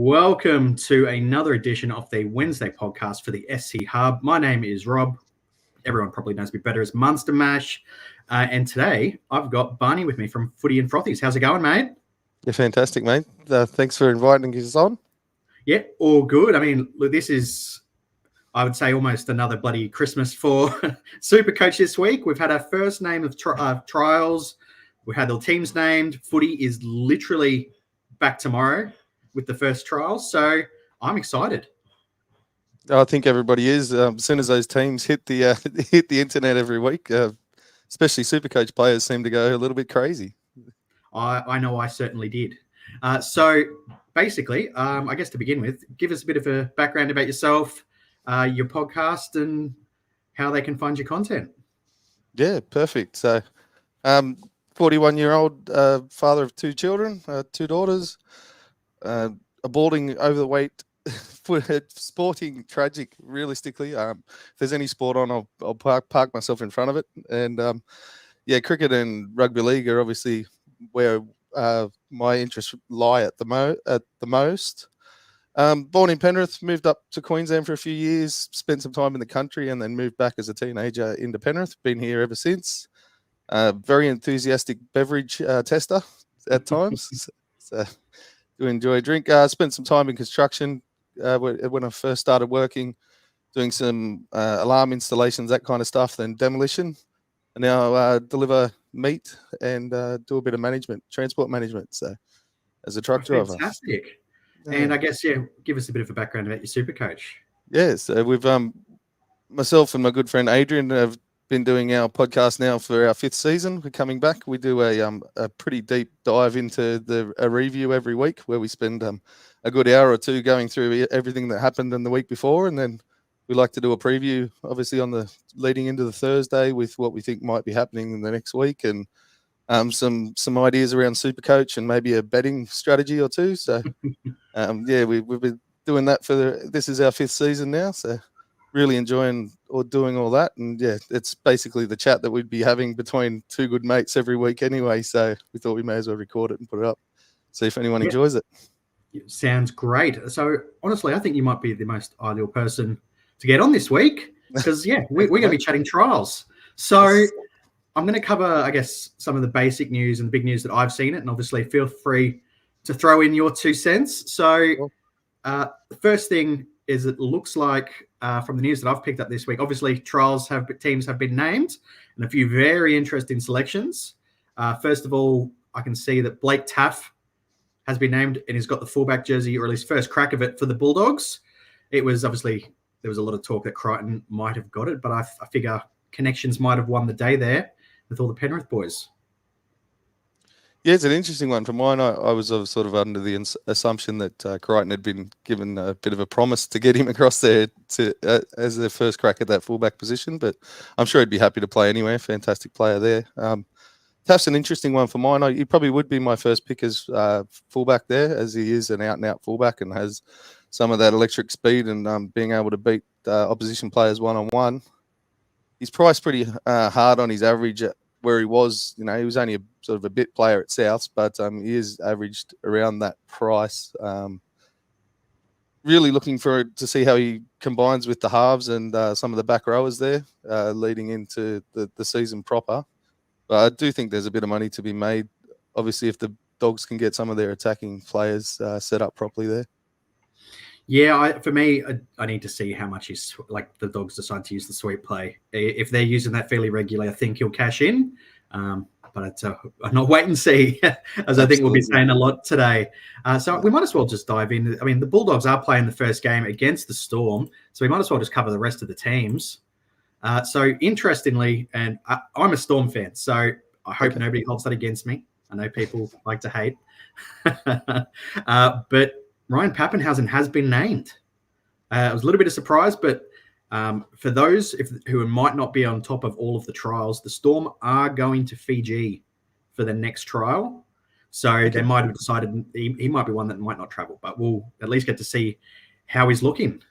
Welcome to another edition of the Wednesday podcast for the SC Hub. My name is Rob. Everyone probably knows me better as Munster Mash. And today I've got Barney with me from Footy and Frothies. How's it going, mate? You're fantastic, mate. Thanks for inviting us on. Yeah, all good. I mean, look, this is, I would say, almost another bloody Christmas for Supercoach this week. We've had our first name of trials. We had the teams named. Footy is literally back tomorrow with the first trial, so I'm excited. I think everybody is. As soon as those teams hit the hit the internet every week, especially Supercoach players seem to go a little bit crazy. I know I certainly did. So basically, I guess to begin with, give us a bit of a background about yourself, your podcast, and how they can find your content. Yeah, perfect. So, 41-year-old father of two children, two daughters. A balding, overweight, sporting, tragic. Realistically, if there's any sport on, I'll park myself in front of it. And cricket and rugby league are obviously where my interests lie at the most. Born in Penrith, moved up to Queensland for a few years, spent some time in the country, and then moved back as a teenager into Penrith. Been here ever since. Very enthusiastic beverage tester at times. So, do enjoy a drink. Spent some time in construction when I first started working, doing some alarm installations, that kind of stuff, then demolition. And now deliver meat and do a bit of management, transport management. So as a truck driver. Fantastic. Yeah. And I guess, give us a bit of a background about your Supercoach. Yeah, so we've myself and my good friend Adrian have been doing our podcast now for our 5th season. We're coming back. We do a pretty deep dive into a review every week where we spend a good hour or two going through everything that happened in the week before, and then we like to do a preview, obviously on the leading into the Thursday with what we think might be happening in the next week, and some ideas around Supercoach and maybe a betting strategy or two. So we've been doing that this is our 5th season now. So really enjoying doing all that, and it's basically the chat that we'd be having between two good mates every week anyway. So we thought we may as well record it and put it up, see if anyone enjoys it. Sounds great. So honestly, I think you might be the most ideal person to get on this week because we're going to be chatting trials. So I'm going to cover, I guess, some of the basic news and the big news that I've seen it, and obviously feel free to throw in your 2 cents. So the first thing is it looks like from the news that I've picked up this week, obviously teams have been named and a few very interesting selections. First of all, I can see that Blake Taff has been named and he's got the fullback jersey, or at least first crack of it, for the Bulldogs. It was obviously, there was a lot of talk that Crichton might have got it, but I figure Connections might have won the day there with all the Penrith boys. Yeah, it's an interesting one. For mine, I was sort of under the assumption that Crichton had been given a bit of a promise to get him across there as the first crack at that fullback position, but I'm sure he'd be happy to play anyway. Fantastic player there. Taff's an interesting one for mine. He probably would be my first pick as fullback there, as he is an out-and-out fullback and has some of that electric speed and being able to beat opposition players one-on-one. He's priced pretty hard on his average where he was. He was only sort of a bit player at Souths, but he is averaged around that price. Really looking to see how he combines with the halves and some of the back rowers there leading into the season proper. But I do think there's a bit of money to be made, obviously, if the Dogs can get some of their attacking players set up properly there. Yeah, for me, I need to see how much the Dogs decide to use the sweep play. If they're using that fairly regularly, I think he'll cash in. But I'm not wait and see, as I think we'll be saying a lot today. So we might as well just dive in. I mean, the Bulldogs are playing the first game against the Storm, so we might as well just cover the rest of the teams. So interestingly, and I'm a Storm fan, so I hope nobody holds that against me. I know people like to hate. But Ryan Papenhuyzen has been named. I was a little bit of surprise, but for those who might not be on top of all of the trials, the Storm are going to Fiji for the next trial. So they might have decided he might be one that might not travel, but we'll at least get to see how he's looking.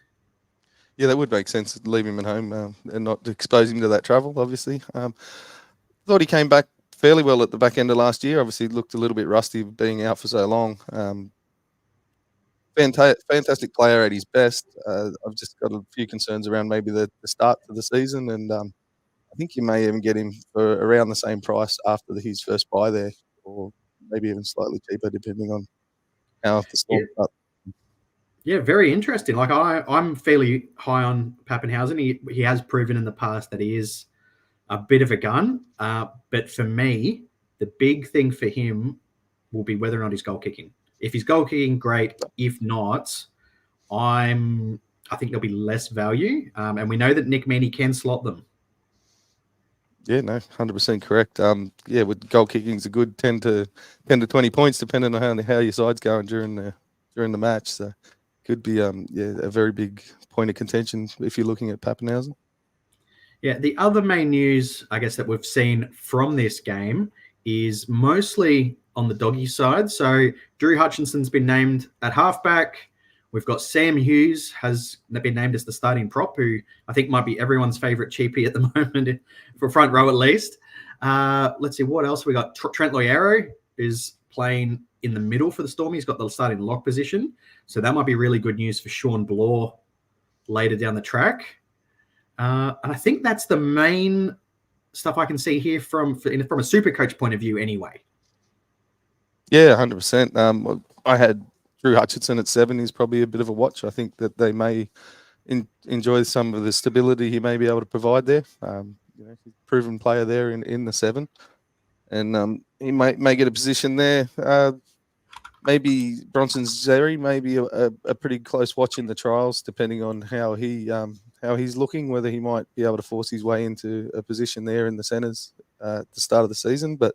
Yeah, that would make sense to leave him at home and not expose him to that travel, obviously. Thought he came back fairly well at the back end of last year. Obviously looked a little bit rusty being out for so long. fantastic player at his best. I've just got a few concerns around maybe the start to the season, and I think you may even get him for around the same price after his first buy there, or maybe even slightly cheaper, depending on how the Storm start. Yeah, very interesting. Like I'm fairly high on Pappenhausen. He has proven in the past that he is a bit of a gun. But for me, the big thing for him will be whether or not he's goal kicking. If he's goal kicking, great. If not, I think there'll be less value. And we know that Nick Meaney can slot them. Yeah, no, 100% correct. With goal kicking's a good 10 to 20 points, depending on how your side's going during the match. So could be a very big point of contention if you're looking at Pappenhausen. Yeah, the other main news, I guess, that we've seen from this game is mostly on the doggy side. So Drew Hutchinson's been named at halfback. We've got Sam Hughes has been named as the starting prop, who I think might be everyone's favourite cheapie at the moment, for front row at least. Let's see, what else we got? Trent Loiero is playing in the middle for the Storm. He's got the starting lock position. So that might be really good news for Sean Bloor later down the track. And I think that's the main stuff I can see here from a super coach point of view anyway. Yeah, 100%. I had Drew Hutchinson at 7 is probably a bit of a watch. I think that they may enjoy some of the stability he may be able to provide there. He's a proven player there in the 7. And he may get a position there. Maybe Bronson Xerri may be a pretty close watch in the trials, depending on how he's looking, whether he might be able to force his way into a position there in the centres at the start of the season. But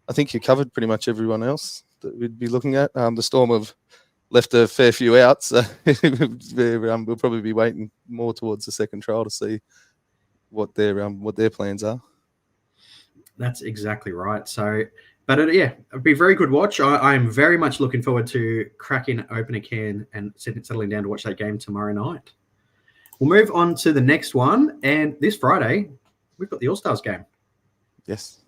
I think you covered pretty much everyone else that we'd be looking at. The Storm have left a fair few out, so we'll probably be waiting more towards the second trial to see what their plans are. That's exactly right. So, but it'd be a very good watch. I'm very much looking forward to cracking open a can and settling down to watch that game tomorrow night. We'll move on to the next one, and this Friday we've got the All-Stars game. Yes,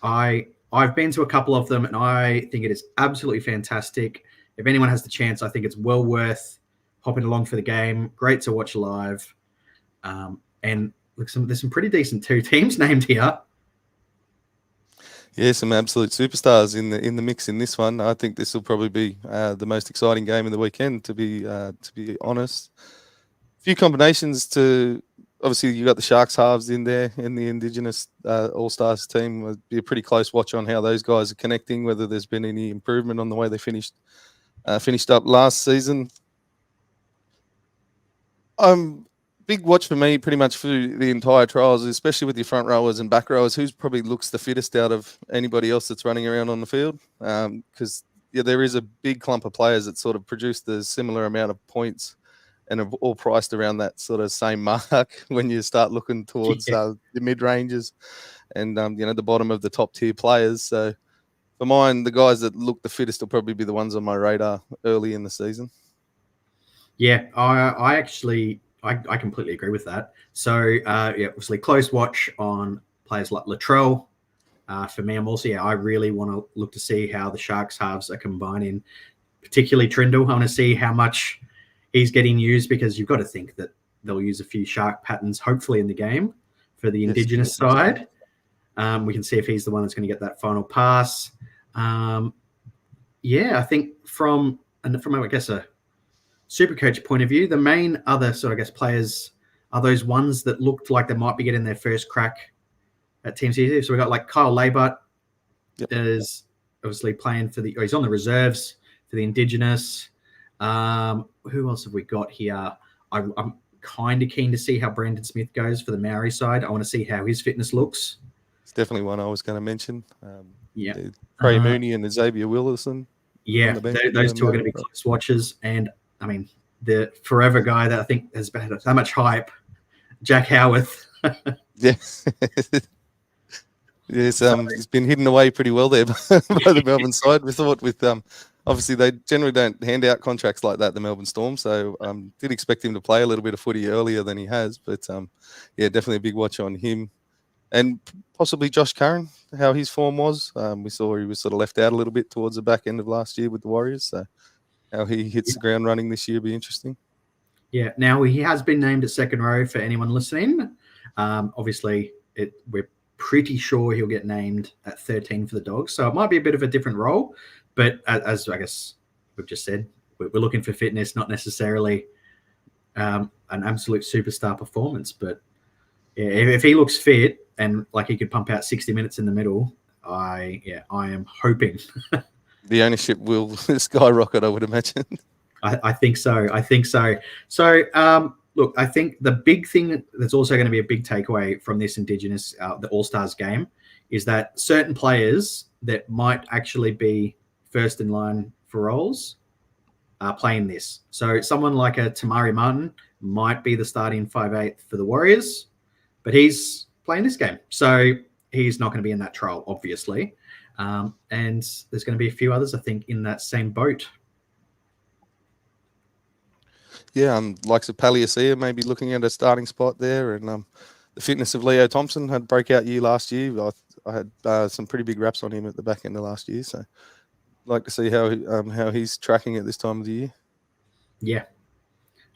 I've been to a couple of them, and I think it is absolutely fantastic. If anyone has the chance, I think it's well worth hopping along for the game. Great to watch live, and look, there's some pretty decent 2 teams named here. Yeah, some absolute superstars in the mix in this one. I think this will probably be the most exciting game of the weekend. To be honest, a few combinations to. Obviously, you got the Sharks halves in there, and the Indigenous All-Stars team would be a pretty close watch on how those guys are connecting. Whether there's been any improvement on the way they finished up last season. Big watch for me, pretty much for the entire trials, especially with your front rowers and back rowers. Who's probably looks the fittest out of anybody else that's running around on the field? Because there is a big clump of players that sort of produce the similar amount of points and are all priced around that sort of same mark when you start looking towards the mid ranges and the bottom of the top tier players. So for mine, the guys that look the fittest will probably be the ones on my radar early in the season. Yeah, I completely agree with that. So obviously close watch on players like Latrell. For me, I really want to look to see how the Sharks halves are combining, particularly Trindle. I want to see how much he's getting used, because you've got to think that they'll use a few Shark patterns, hopefully, in the game for the Indigenous side. We can see if he's the one that's going to get that final pass. I think from I guess a super coach point of view, the main other players are those ones that looked like they might be getting their first crack at Team CC. So we got like Kyle Labart is obviously playing he's on the reserves for the Indigenous. Who else have we got here? I'm kind of keen to see how Brandon Smith goes for the Maori side. I want to see how his fitness looks. It's definitely one I was going to mention. Craig Mooney and Xavier Willison. Yeah, those two are going to be close watches. And I mean, the forever guy that I think has had so much hype, Jack Howarth. Yes, he's been hidden away pretty well there by the Melbourne side. We thought with obviously they generally don't hand out contracts like that, the Melbourne Storm. So did expect him to play a little bit of footy earlier than he has, but definitely a big watch on him. And possibly Josh Curran, how his form was. We saw he was sort of left out a little bit towards the back end of last year with the Warriors. So how he hits the ground running this year will be interesting. Yeah. Now he has been named at second row for anyone listening. Obviously, we're pretty sure he'll get named at 13 for the Dogs, so it might be a bit of a different role. But as I guess we've just said, we're looking for fitness, not necessarily an absolute superstar performance. But yeah, if he looks fit and like he could pump out 60 minutes in the middle, I am hoping. The ownership will skyrocket, I would imagine. I think so. So, look, I think the big thing that's also going to be a big takeaway from this Indigenous, the All-Stars game, is that certain players that might actually be first in line for roles are playing this. So someone like a Tamari Martin might be the starting 5'8" for the Warriors, but he's playing this game. So he's not going to be in that trial, obviously. And there's going to be a few others, I think, in that same boat. Yeah, likes of Paliasia maybe looking at a starting spot there, and the fitness of Leo Thompson had a breakout year last year. I had some pretty big raps on him at the back end of last year, so I'd like to see how he's tracking at this time of the year. Yeah,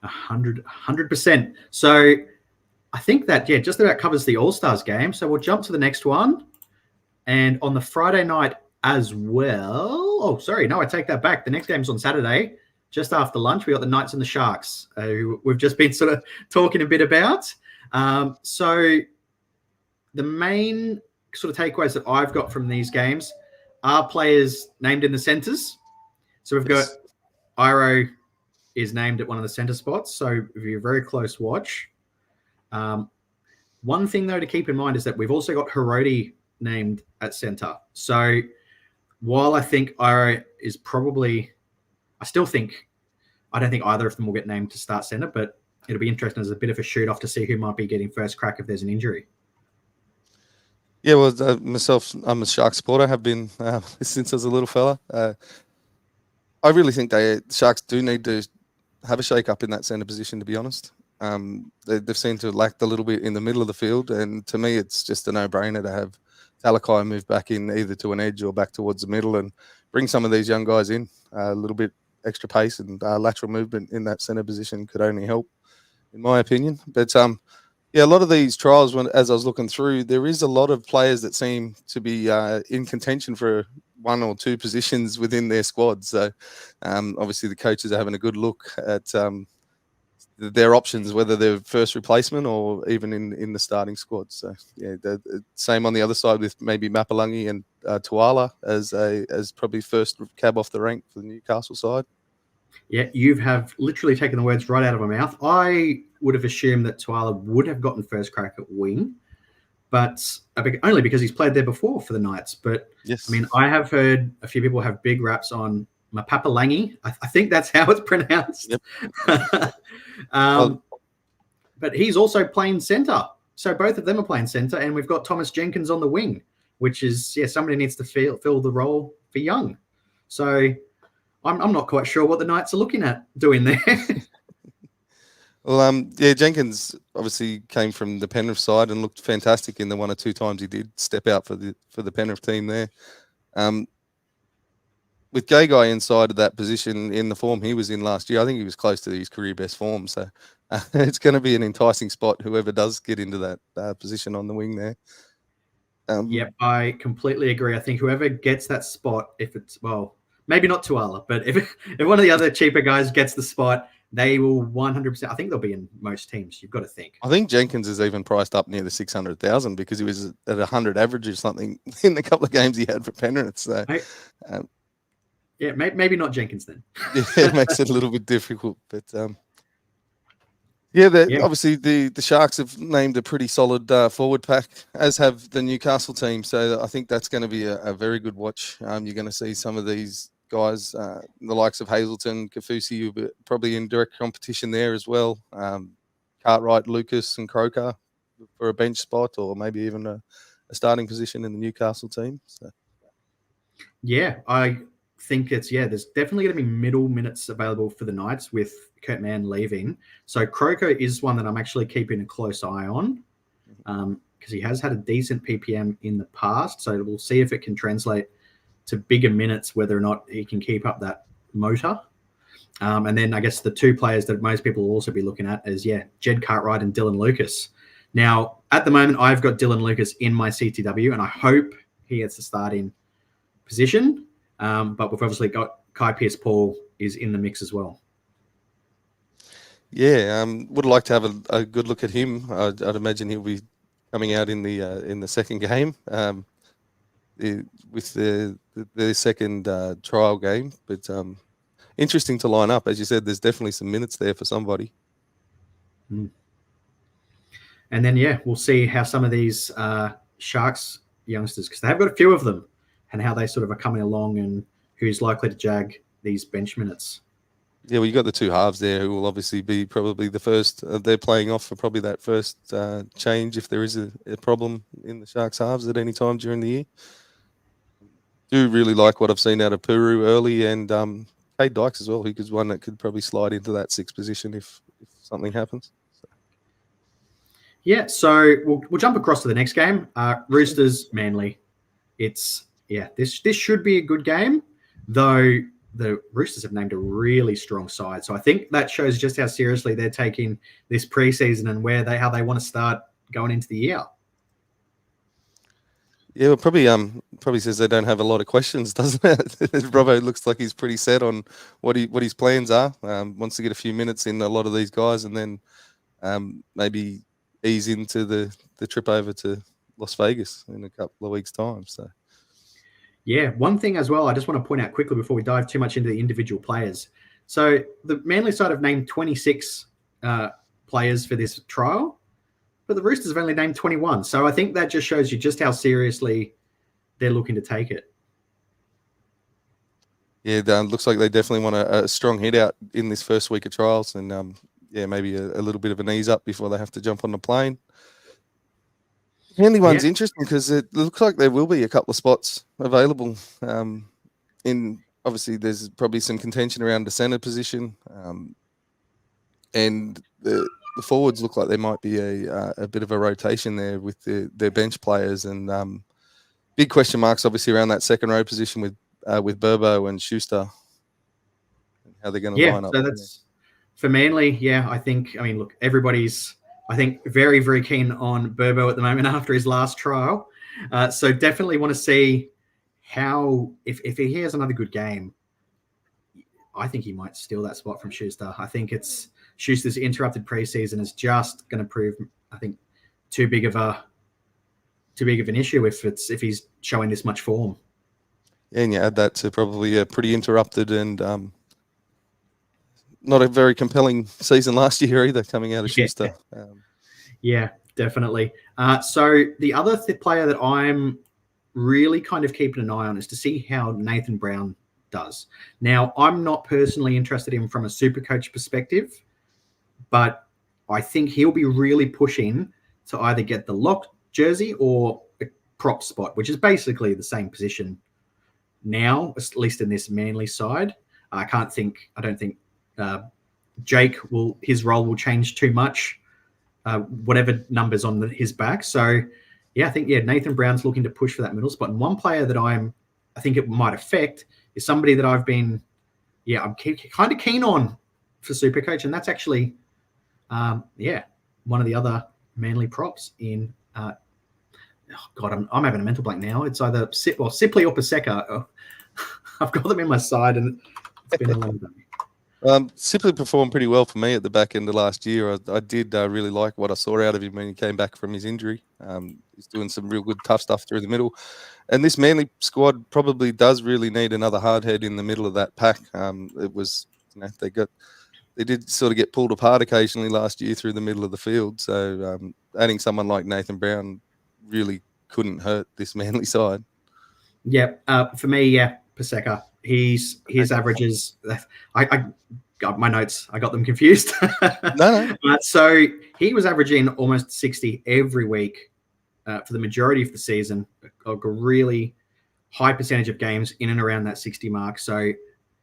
100%. So I think that just about covers the All-Stars game. So we'll jump to the next one, and on the Friday night as well. Oh, sorry, no, I take that back. The next game's on Saturday. Just after lunch, we got the Knights and the Sharks, who we've just been sort of talking a bit about. So the main sort of takeaways that I've got from these games are players named in the centres. So we've got Iro is named at one of the centre spots. So if you're a very close watch. One thing, though, to keep in mind is that we've also got Hiroti named at centre. So while I think Iro is probably... I don't think either of them will get named to start centre, but it'll be interesting as a bit of a shoot-off to see who might be getting first crack if there's an injury. Yeah, well, myself, I'm a Sharks supporter, have been since I was a little fella. I really think Sharks do need to have a shake-up in that centre position, to be honest. They've seemed to have lacked a little bit in the middle of the field, and to me it's just a no-brainer to have Talakai move back in either to an edge or back towards the middle and bring some of these young guys in. A little bit extra pace and lateral movement in that centre position could only help, in my opinion. But a lot of these trials, as I was looking through, there is a lot of players that seem to be in contention for one or two positions within their squad. So obviously the coaches are having a good look at their options, whether they're first replacement or even in the starting squad. So yeah, the same on the other side with maybe Mapalangi and Tuala as probably first cab off the rank for the Newcastle side. Yeah, you have literally taken the words right out of my mouth. I would have assumed that Tuala would have gotten first crack at wing, but only because he's played there before for the Knights. But yes, I mean, I have heard a few people have big raps on Mapapalangi. I think that's how it's pronounced. Yep. But he's also playing centre. So both of them are playing centre, and we've got Thomas Jenkins on the wing, which is, somebody needs to fill the role for Young. So I'm not quite sure what the Knights are looking at doing there. Well, Jenkins obviously came from the Penrith side and looked fantastic in the one or two times he did step out for the Penrith team there. With Gagai inside of that position in the form he was in last year, I think he was close to his career best form. So it's going to be an enticing spot, whoever does get into that position on the wing there. Yep, I completely agree. I think whoever gets that spot, if it's, well, maybe not Tuala, but if one of the other cheaper guys gets the spot, they will 100%. I think they'll be in most teams. You've got to think. I think Jenkins is even priced up near the 600,000 because he was at 100 average or something in the couple of games he had for Penrith. So, yeah, maybe not Jenkins then. Yeah, it makes it a little bit difficult, but obviously the Sharks have named a pretty solid forward pack, as have the Newcastle team. So I think that's going to be a very good watch. You're going to see some of these guys, the likes of Hazleton, Kafusi, who are probably in direct competition there as well. Cartwright, Lucas, and Croker for a bench spot, or maybe even a starting position in the Newcastle team. So. Yeah, I think there's definitely going to be middle minutes available for the Knights with Kurt Mann leaving. So Croker is one that I'm actually keeping a close eye on because he has had a decent PPM in the past. So we'll see if it can translate to bigger minutes, whether or not he can keep up that motor. And then I guess the two players that most people will also be looking at is, Jed Cartwright and Dylan Lucas. Now, at the moment, I've got Dylan Lucas in my CTW, and I hope he gets the starting position. But we've obviously got Kai Pearce-Paul is in the mix as well. Yeah, would like to have a good look at him. I'd imagine he'll be coming out in the second game with the second trial game. But interesting to line up. As you said, there's definitely some minutes there for somebody. And then, we'll see how some of these Sharks youngsters, because they have got a few of them, and how they sort of are coming along and who's likely to jag these bench minutes. Yeah, well, you got the two halves there who will obviously be probably the first. They're playing off for probably that first change if there is a problem in the Sharks halves at any time during the year. Do really like what I've seen out of Puru early, and Cade Dykes as well. He was one that could probably slide into that sixth position if something happens. Yeah, so we'll jump across to the next game. Roosters Manly. This should be a good game, though the Roosters have named a really strong side. So I think that shows just how seriously they're taking this preseason and how they want to start going into the year. Yeah, well, probably says they don't have a lot of questions, doesn't it? Robbo looks like he's pretty set on what his plans are. Wants to get a few minutes in a lot of these guys, and then maybe ease into the trip over to Las Vegas in a couple of weeks' time. So, yeah, one thing as well, I just want to point out quickly before we dive too much into the individual players. So the Manly side have named 26 players for this trial, but the Roosters have only named 21. So I think that just shows you just how seriously they're looking to take it. Yeah, looks like they definitely want a strong hit out in this first week of trials, and maybe a little bit of an ease up before they have to jump on the plane. The Manly one's interesting because it looks like there will be a couple of spots available. Obviously, there's probably some contention around the centre position, and the forwards look like there might be a bit of a rotation there with their bench players, and big question marks obviously around that second row position with Burbo and Schuster, and how they're going to line up. So that's for Manly. Look, everybody's very, very keen on Burbo at the moment after his last trial. So definitely want to see how if he has another good game. I think he might steal that spot from Schuster. I think it's Schuster's interrupted preseason is just going to prove, I think, too big of an issue if he's showing this much form. Yeah, and you add that to probably a pretty interrupted and not a very compelling season last year either, coming out of Schuster. Yeah, definitely. So the other player that I'm really kind of keeping an eye on is to see how Nathan Brown does. Now, I'm not personally interested in him from a super coach perspective, but I think he'll be really pushing to either get the locked jersey or a prop spot, which is basically the same position now, at least in this Manly side. I don't think Jake his role will change too much, whatever numbers on his back. So, I think Nathan Brown's looking to push for that middle spot. And one player that I think it might affect is somebody that I'm kind of keen on for Supercoach, and that's actually, one of the other Manly props in. I'm having a mental blank now. It's either Sipley or Paseka. I've got them in my side, and it's been a long day. Sipley performed pretty well for me at the back end of last year. I did really like what I saw out of him when he came back from his injury. He's doing some real good tough stuff through the middle. And this Manly squad probably does really need another hard head in the middle of that pack. It was, they did sort of get pulled apart occasionally last year through the middle of the field. So adding someone like Nathan Brown really couldn't hurt this Manly side. Yeah, for me, Paseka. His averages. I got my notes. I got them confused. No. So he was averaging almost 60 every week for the majority of the season. A really high percentage of games in and around that 60 mark. So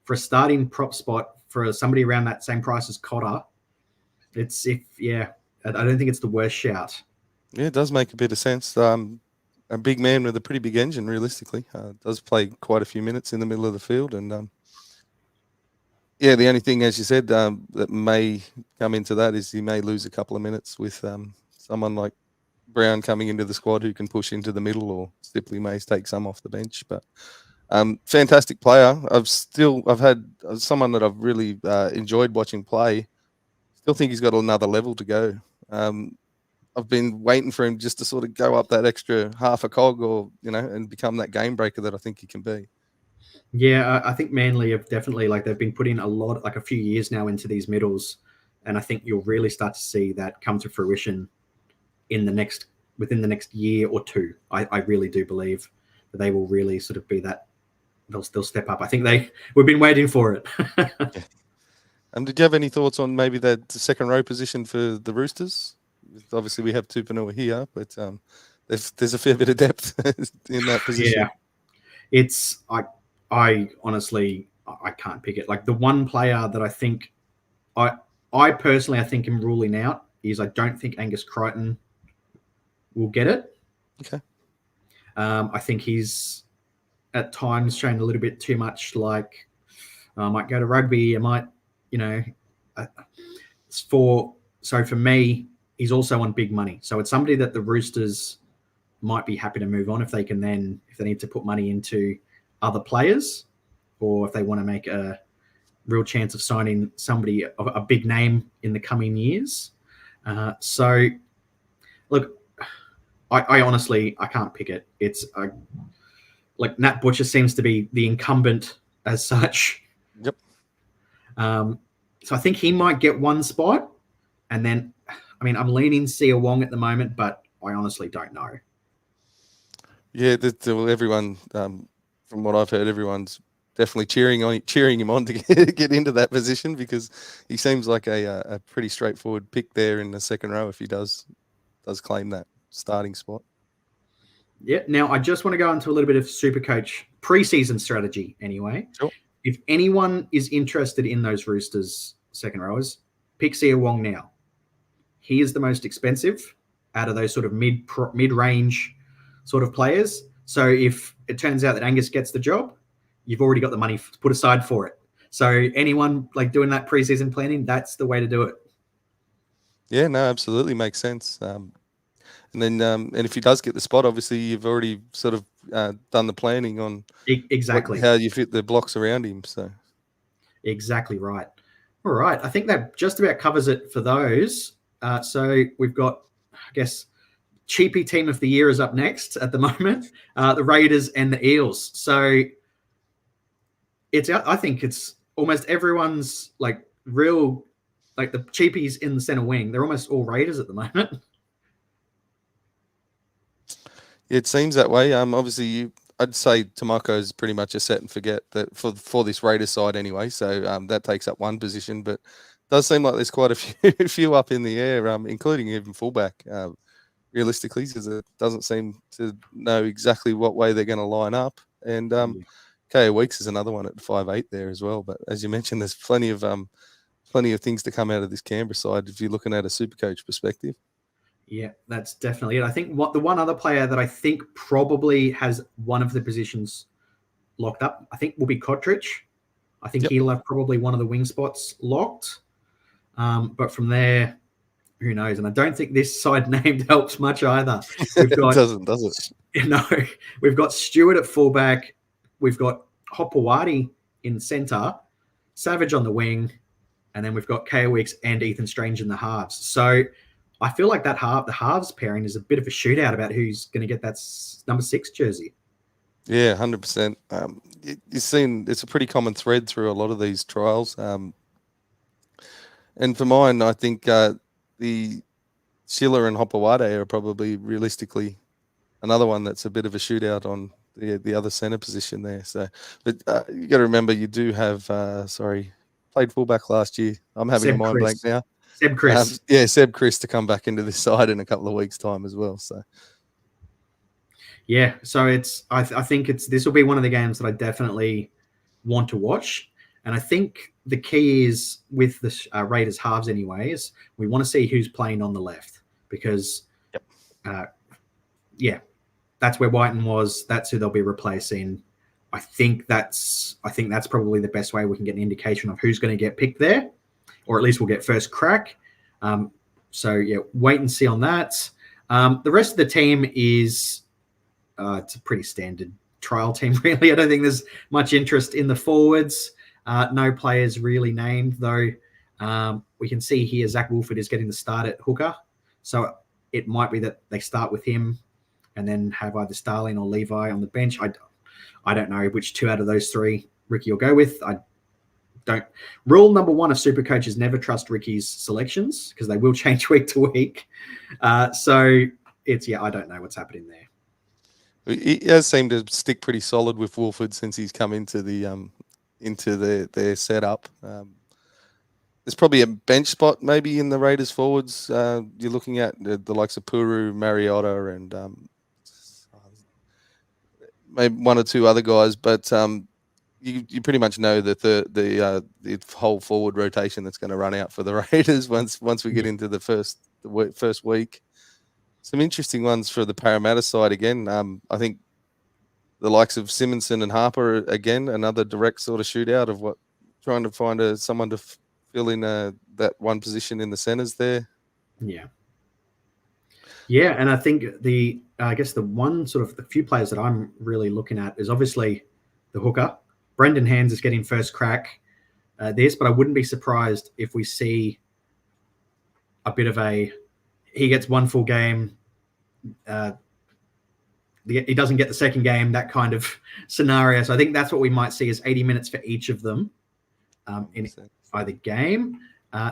for a starting prop spot for somebody around that same price as Cotter, I don't think it's the worst shout. Yeah, it does make a bit of sense. A big man with a pretty big engine, realistically, does play quite a few minutes in the middle of the field, and Yeah, the only thing, as you said, that may come into that is he may lose a couple of minutes with someone like Brown coming into the squad who can push into the middle, or Sipley may take some off the bench. But fantastic player. I've had someone that I've really enjoyed watching play. Still think he's got another level to go. I've been waiting for him just to sort of go up that extra half a cog, or and become that game breaker that I think he can be. Yeah, I think Manly have definitely, like, they've been putting a few years now into these middles, and I think you'll really start to see that come to fruition within the next year or two. I really do believe that they will really sort of be that. They'll step up. I think we've been waiting for it. Yeah. Did you have any thoughts on maybe that second row position for the Roosters? Obviously, we have Tupanua here, but there's a fair bit of depth in that position. Yeah, it's I honestly I can't pick it. Like, the one player that I think I personally I think am ruling out is, I don't think Angus Crichton will get it. Okay. I think he's at times shown a little bit too much, like, I might go to rugby. I might, for me, he's also on big money. So it's somebody that the Roosters might be happy to move on if they need to put money into other players, or if they want to make a real chance of signing somebody of a big name in the coming years. So look, I honestly, I can't pick it. It's like, Nat Butcher seems to be the incumbent as such. Yep. So I think he might get one spot, and then, I mean, I'm leaning Sia Wong at the moment, but I honestly don't know. Yeah, everyone, from what I've heard, everyone's definitely cheering him on to get into that position, because he seems like a pretty straightforward pick there in the second row if he does claim that starting spot. Yeah. Now, I just want to go into a little bit of Supercoach preseason strategy anyway. Sure. If anyone is interested in those Roosters second rowers, pick Sia Wong now. He is the most expensive out of those sort of mid-range sort of players. So if it turns out that Angus gets the job, you've already got the money put aside for it. So anyone like doing that preseason planning, that's the way to do it. Yeah, no, absolutely makes sense. And then, and if he does get the spot, obviously you've already sort of done the planning on exactly how you fit the blocks around him. So exactly right. All right, I think that just about covers it for those. So we've got, I guess, cheapy team of the year is up next at the moment. The Raiders and the Eels. So I think it's almost everyone's like real, like the cheapies in the center wing. They're almost all Raiders at the moment. It seems that way. Obviously, I'd say Tomako's pretty much a set and forget that for this Raiders side anyway. So that takes up one position, but it does seem like there's quite a few up in the air, including even fullback. Realistically, because it doesn't seem to know exactly what way they're going to line up. And KO Weeks is another one at 5'8" there as well. But as you mentioned, there's plenty of things to come out of this Canberra side if you're looking at a Supercoach perspective. Yeah, that's definitely it. I think the one other player that I think probably has one of the positions locked up, I think, will be Kotrich. I think he'll have probably one of the wing spots locked. But from there, who knows? And I don't think this side named helps much either. We've got, it doesn't, does it? No, we've got Stewart at fullback. We've got Hopewadi in centre, Savage on the wing, and then we've got KO Weeks and Ethan Strange in the halves. So I feel like the halves pairing is a bit of a shootout about who's going to get that number 6 jersey. Yeah, 100%. You've seen it's a pretty common thread through a lot of these trials. And for mine, I think the Schiller and Hopewade are probably realistically another one that's a bit of a shootout on the other centre position there. So, but you got to remember, you do have played fullback last year. I'm having a mind blank now. Seb Chris. Seb Chris to come back into this side in a couple of weeks' time as well. So, yeah, so I think this will be one of the games that I definitely want to watch, and I think the key is with the Raiders halves anyway is we want to see who's playing on the left, because that's where Whiten was. That's who they'll be replacing. I think that's probably the best way we can get an indication of who's going to get picked there, or at least we'll get first crack. So yeah, wait and see on that. The rest of the team is it's a pretty standard trial team, really. I don't think there's much interest in the forwards. No players really named, though. We can see here Zach Wolford is getting the start at hooker. So it might be that they start with him and then have either Starling or Levi on the bench. I don't know which two out of those three Ricky will go with. I don't. Rule number one of super coaches: never trust Ricky's selections because they will change week to week. So it's I don't know what's happening there. He has seemed to stick pretty solid with Wolford since he's come into their setup. There's probably a bench spot maybe in the Raiders forwards. You're looking at the likes of Puru, Mariota, and maybe one or two other guys, but you pretty much know that the whole forward rotation that's going to run out for the Raiders once we get into the first week. Some interesting ones for the Parramatta side again. I think the likes of Simonson and Harper again, another direct sort of shootout of trying to find someone to fill in that one position in the centers there. Yeah, and I think I guess the one sort of the few players that I'm really looking at is obviously the hooker. Brendan Hands is getting first crack this, but I wouldn't be surprised if we see a bit of he gets one full game, he doesn't get the second game, that kind of scenario. So I think that's what we might see is 80 minutes for each of them in either game.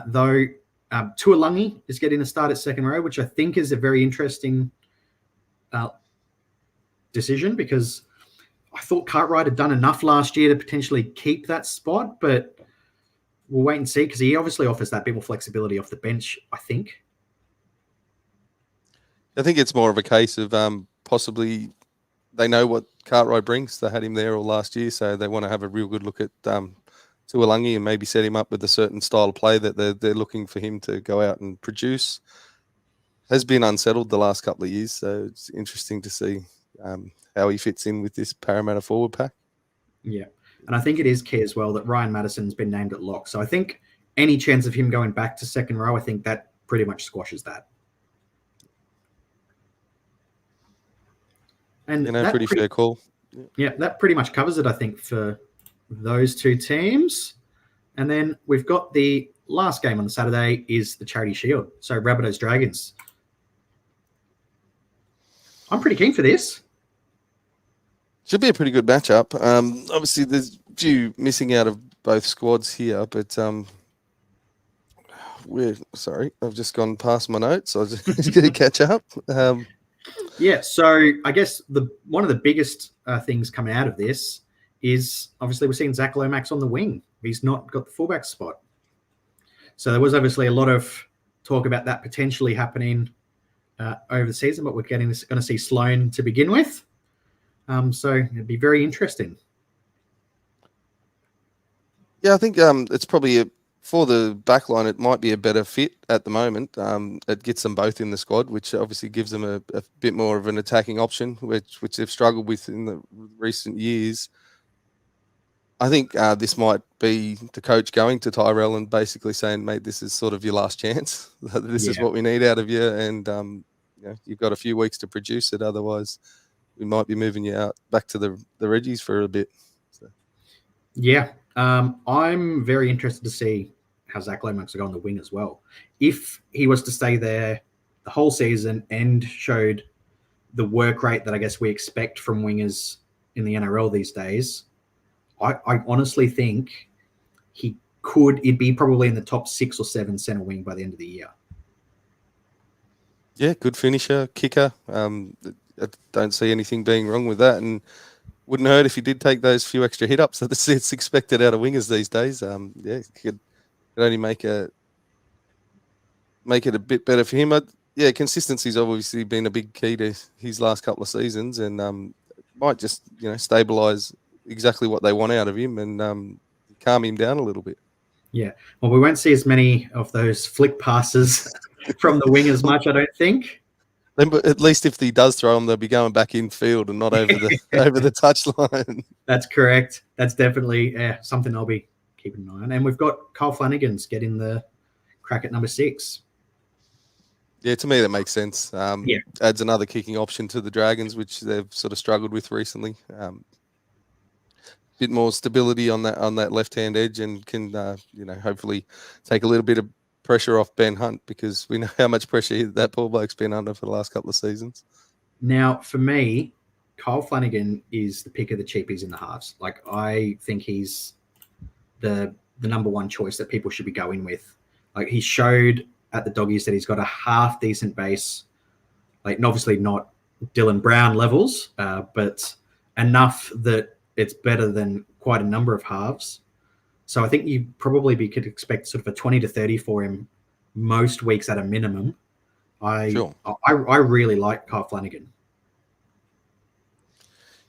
Though Tuolangi is getting a start at second row, which I think is a very interesting decision because I thought Cartwright had done enough last year to potentially keep that spot, but we'll wait and see because he obviously offers that bit more flexibility off the bench, I think. I think it's more of a case of possibly they know what Cartwright brings. They had him there all last year, so they want to have a real good look at Tuolangi and maybe set him up with a certain style of play that they're looking for him to go out and produce. Has been unsettled the last couple of years, so it's interesting to see how he fits in with this Parramatta forward pack. Yeah, and I think it is key as well that Ryan Madison's been named at lock. So I think any chance of him going back to second row, I think that pretty much squashes that. And pretty fair call. Yeah, that pretty much covers it, I think, for those two teams. And then we've got the last game on the Saturday is the Charity Shield. So Rabbitohs Dragons. I'm pretty keen for this. Should be a pretty good matchup. Obviously, there's a few missing out of both squads here, but sorry, I've just gone past my notes. I was just going to catch up. Yeah, so I guess one of the biggest things coming out of this is obviously we're seeing Zach Lomax on the wing. He's not got the fullback spot. So there was obviously a lot of talk about that potentially happening over the season, but we're going to see Sloan to begin with. So it'd be very interesting. Yeah, I think it's probably for the backline, it might be a better fit at the moment. It gets them both in the squad, which obviously gives them a bit more of an attacking option, which they've struggled with in the recent years. I think this might be the coach going to Tyrell and basically saying, mate, this is sort of your last chance. This is what we need out of you. And you've got a few weeks to produce it. Otherwise, we might be moving you out back to the Reggies for a bit. So. Yeah. I'm very interested to see how Zach Lomax will go on the wing as well. If he was to stay there the whole season and showed the work rate that I guess we expect from wingers in the NRL these days, I honestly think he'd be probably in the top 6 or 7 center wing by the end of the year. Yeah, good finisher, kicker. I don't see anything being wrong with that, and wouldn't hurt if he did take those few extra hit ups that it's expected out of wingers these days. Could only make it a bit better for him. Consistency's obviously been a big key to his last couple of seasons, and might just stabilize exactly what they want out of him and calm him down a little bit. Yeah, well, we won't see as many of those flick passes from the wing as much, I don't think. Then, but at least if he does throw them, they'll be going back in field and not over the touchline. That's correct. That's definitely something I'll be keeping an eye on. And we've got Kyle Flanagan's getting the crack at number 6. Yeah, to me that makes sense. Yeah. Adds another kicking option to the Dragons, which they've sort of struggled with recently. Bit more stability on that left-hand edge, and can hopefully take a little bit of pressure off Ben Hunt, because we know how much pressure that poor bloke's been under for the last couple of seasons. Now, for me, Kyle Flanagan is the pick of the cheapies in the halves. Like, I think he's the number one choice that people should be going with. Like, he showed at the Doggies that he's got a half decent base, like, and obviously not Dylan Brown levels, but enough that it's better than quite a number of halves. So I think you probably could expect sort of a 20 to 30 for him most weeks at a minimum. I really like Kyle Flanagan.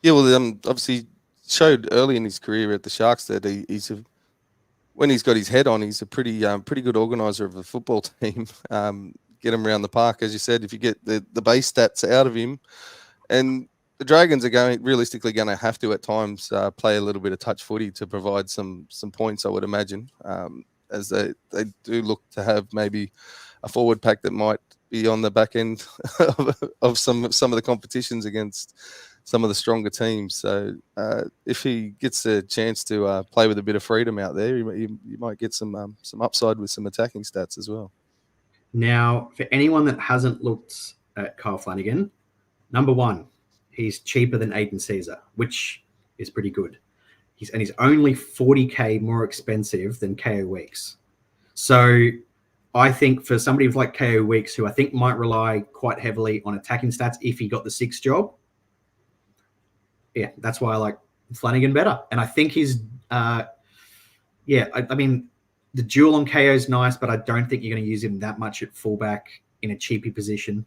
Yeah, well, obviously showed early in his career at the Sharks that when he's got his head on, he's a pretty good organizer of a football team. Get him around the park, as you said. If you get the base stats out of him, and the Dragons are realistically going to have to at times play a little bit of touch footy to provide some points, I would imagine, as they do look to have maybe a forward pack that might be on the back end of some of the competitions against some of the stronger teams. So if he gets a chance to play with a bit of freedom out there, you might get some upside with some attacking stats as well. Now, for anyone that hasn't looked at Kyle Flanagan, number one, he's cheaper than Aiden Caesar, which is pretty good. He's only $40K more expensive than KO Weeks. So I think for somebody like KO Weeks, who I think might rely quite heavily on attacking stats if he got the 6th job, yeah, that's why I like Flanagan better. And I think he's, I mean, the duel on KO is nice, but I don't think you're going to use him that much at fullback in a cheapy position.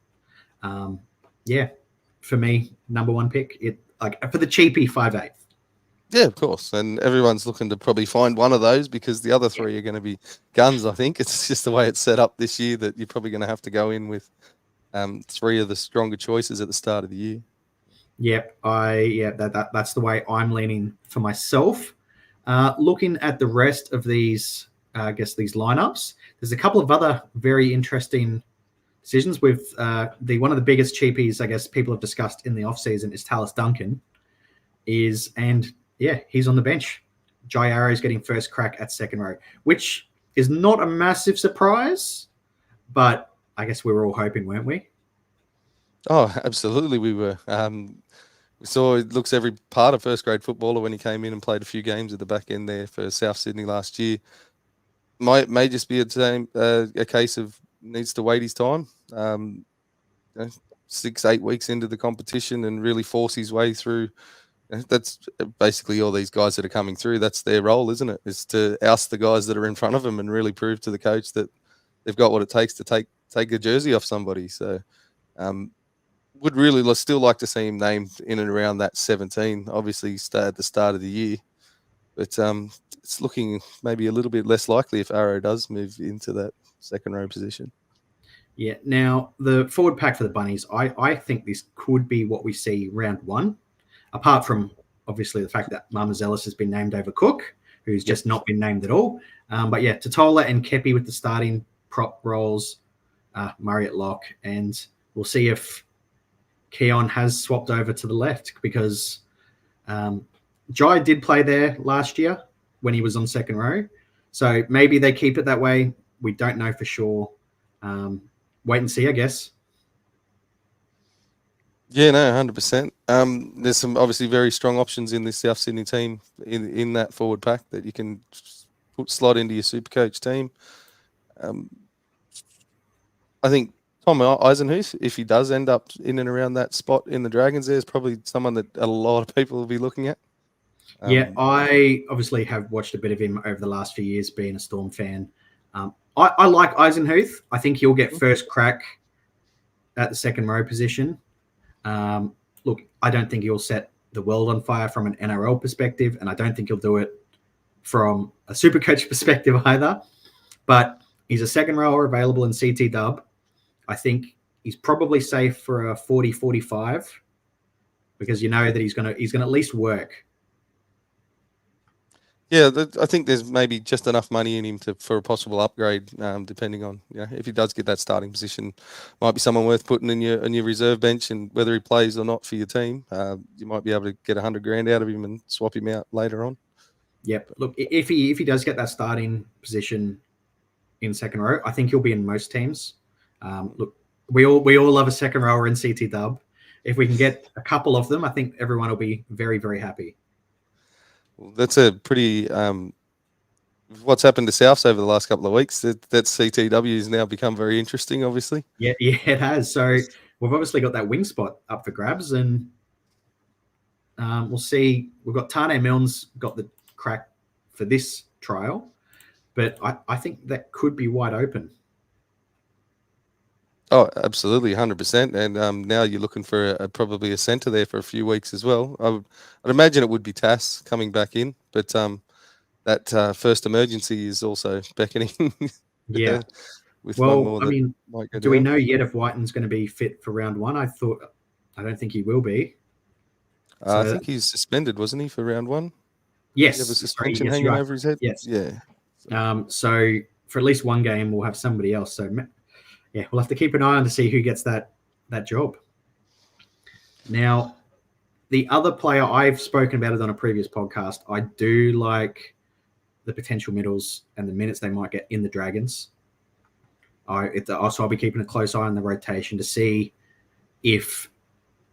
For me, number one pick. For the cheapy 5'8". Yeah, of course. And everyone's looking to probably find one of those, because the other 3 are going to be guns, I think. It's just the way it's set up this year that you're probably going to have to go in with 3 of the stronger choices at the start of the year. Yep, that's the way I'm leaning for myself. Looking at the rest of these, these lineups, there's a couple of other very interesting decisions. With one of the biggest cheapies, I guess, people have discussed in the offseason is Tallis Duncan. He's on the bench. Jai Arrow's getting first crack at second row, which is not a massive surprise, but I guess we were all hoping, weren't we? Oh, absolutely, we were. We saw it looks every part of first grade footballer when he came in and played a few games at the back end there for South Sydney last year. May just be a case of needs to wait his time. 6-8 weeks into the competition and really force his way through. That's basically all these guys that are coming through. That's their role, isn't it? Is to oust the guys that are in front of them and really prove to the coach that they've got what it takes to take a jersey off somebody. So would really still like to see him named in and around that 17, obviously at the start of the year. But it's looking maybe a little bit less likely if Arrow does move into that second row position. Yeah. Now, the forward pack for the Bunnies, I think this could be what we see round 1, apart from obviously the fact that Marmazelis has been named over Cook, who's just not been named at all. But yeah, Totola and Kepi with the starting prop roles, Murray at lock, and we'll see if Keon has swapped over to the left, because Jai did play there last year when he was on second row. So maybe they keep it that way. We don't know for sure. Wait and see, I guess. Yeah, no, 100%. There's some obviously very strong options in this South Sydney team in that forward pack that you can slot into your Supercoach team. I think Tom Eisenhuth, if he does end up in and around that spot in the Dragons, there's probably someone that a lot of people will be looking at. I obviously have watched a bit of him over the last few years, being a Storm fan. I like Eisenhuth. I think he'll get first crack at the second row position. Look, I don't think he'll set the world on fire from an NRL perspective, and I don't think he'll do it from a Supercoach perspective either. But he's a second rower available in CT Dub. I think he's probably safe for a 40-45 because you know that he's gonna at least work. Yeah, I think there's maybe just enough money in him for a possible upgrade, depending on if he does get that starting position, might be someone worth putting in your reserve bench, and whether he plays or not for your team, you might be able to get $100,000 out of him and swap him out later on. Yep. Look, if he does get that starting position in second row, I think he'll be in most teams. Look, we all love a second rower in CT Dub. If we can get a couple of them, I think everyone will be very, very happy. Well, that's a pretty what's happened to Souths over the last couple of weeks. That CTW has now become very interesting, obviously. Yeah, it has. So we've obviously got that wing spot up for grabs, and we'll see. We've got Tane Milne's got the crack for this trial, but I think that could be wide open. Oh, absolutely, 100%. And now you're looking for probably a centre there for a few weeks as well. I'd imagine it would be Tass coming back in, but that first emergency is also beckoning. Yeah. With well, one more I mean, might go do down. we know yet if Whiten's going to be fit for round one? I don't think he will be. I think he's suspended, wasn't he, for round one? Yes. He have a suspension hanging over his head? Yes. Yeah. So for at least one game, we'll have somebody else. So, yeah, we'll have to keep an eye on to see who gets that job. Now, the other player, I've spoken about it on a previous podcast. I do like the potential middles and the minutes they might get in the Dragons. Also, I'll be keeping a close eye on the rotation to see if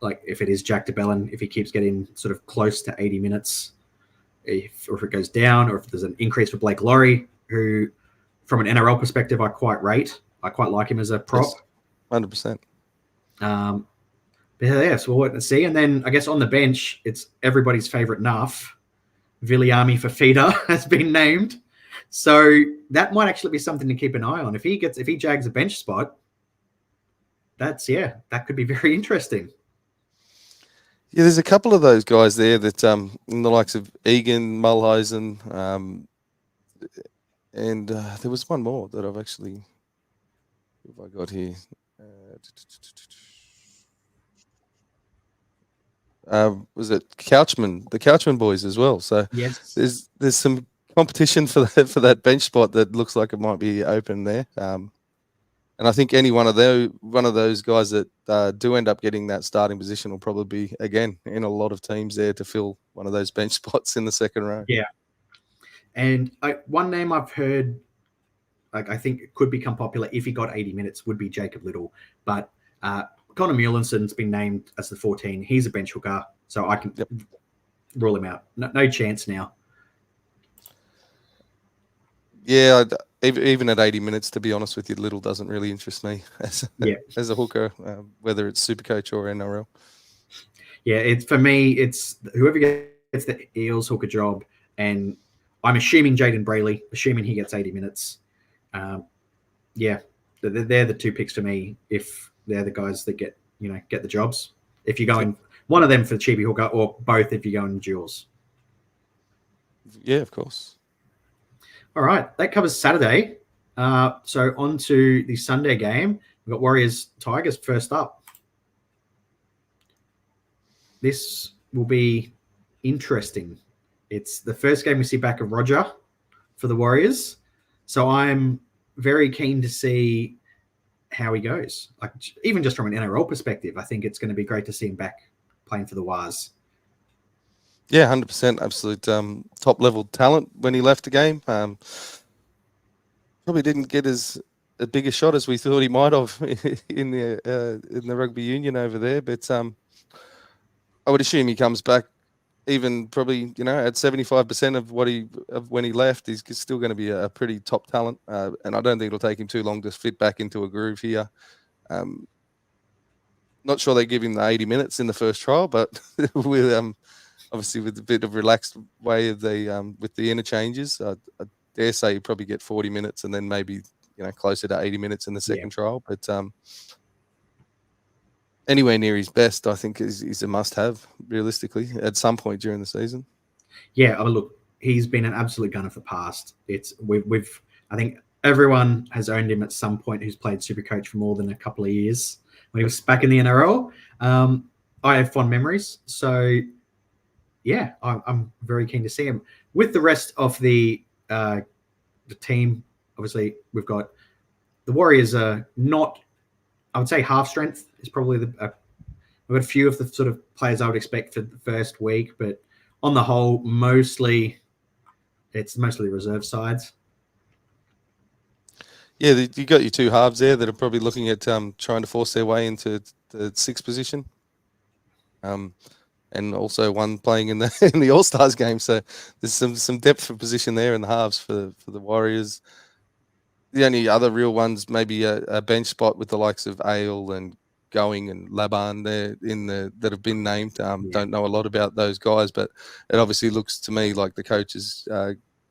it is Jack de Belin, if he keeps getting sort of close to 80 minutes, or if it goes down, or if there's an increase for Blake Laurie, who, from an NRL perspective, I quite rate. I quite like him as a prop. Yes, 100%. But yeah, so we'll wait and see. And then I guess on the bench, it's everybody's favourite Nuff. Viliami Fafita has been named. So that might actually be something to keep an eye on. If he jags a bench spot, that could be very interesting. Yeah, there's a couple of those guys there that in the likes of Egan, Mulhausen, and there was one more that I've actually, who have I got here? Was it Couchman? The Couchman boys as well. So yes, there's some competition for that bench spot that looks like it might be open there. And I think any one of those guys that do end up getting that starting position will probably be, again, in a lot of teams there to fill one of those bench spots in the second row. Yeah. And one name I've heard, I think it could become popular if he got 80 minutes, would be Jacob Little. But Connor Mewlinson's been named as the 14. He's a bench hooker, so I can rule him out. No chance now. Yeah, even at 80 minutes, to be honest with you, Little doesn't really interest me as a hooker, whether it's Supercoach or NRL. Yeah, for me, it's whoever gets the Eels hooker job, and I'm assuming Jaden Brayley, assuming he gets 80 minutes. They're the two picks for me if they're the guys that get the jobs. If you're going one of them for the cheapy hooker, or both if you're going duels. Yeah, of course. All right, that covers Saturday. So on to the Sunday game. We've got Warriors Tigers first up. This will be interesting. It's the first game we see back of Roger for the Warriors. So I'm very keen to see how he goes. Like, even just from an NRL perspective, I think it's going to be great to see him back playing for the Wars. Yeah, 100%. Absolute top level talent when he left the game. Probably didn't get as a big a shot as we thought he might have in the rugby union over there. But I would assume he comes back even probably, at 75% of when he left. He's still going to be a pretty top talent. And I don't think it'll take him too long to fit back into a groove here. Not sure they give him the 80 minutes in the first trial, but with obviously with a bit of relaxed way of with the interchanges, I dare say you probably get 40 minutes and then maybe closer to 80 minutes in the second trial. But anywhere near his best, I think is a must-have realistically at some point during the season. Yeah, look, he's been an absolute gunner for past. I think everyone has owned him at some point who's played Supercoach for more than a couple of years. when he was back in the NRL. I have fond memories. So, yeah, I'm very keen to see him. With the rest of the team, obviously, we've got the Warriors are not, I would say half strength is probably we've got a few of the sort of players I would expect for the first week, but on the whole, it's mostly reserve sides. Yeah, you got your two halves there that are probably looking at trying to force their way into the sixth position, and also one playing in the All Stars game. So there's some depth of position there in the halves for the Warriors. The only other real ones maybe a bench spot with the likes of Ale and Going and Laban there that have been named. Don't know a lot about those guys, but it obviously looks to me like the coaches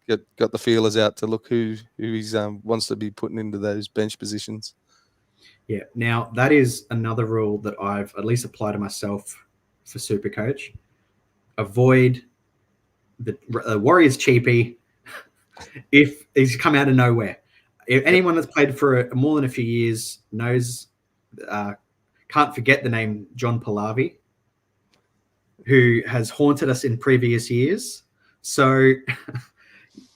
got the feelers out to look who he wants to be putting into those bench positions. Yeah. Now that is another rule that I've at least applied to myself for Supercoach. Avoid the Warriors cheapie if he's come out of nowhere. If anyone that's played for more than a few years knows, can't forget the name John Pallavi, who has haunted us in previous years. So,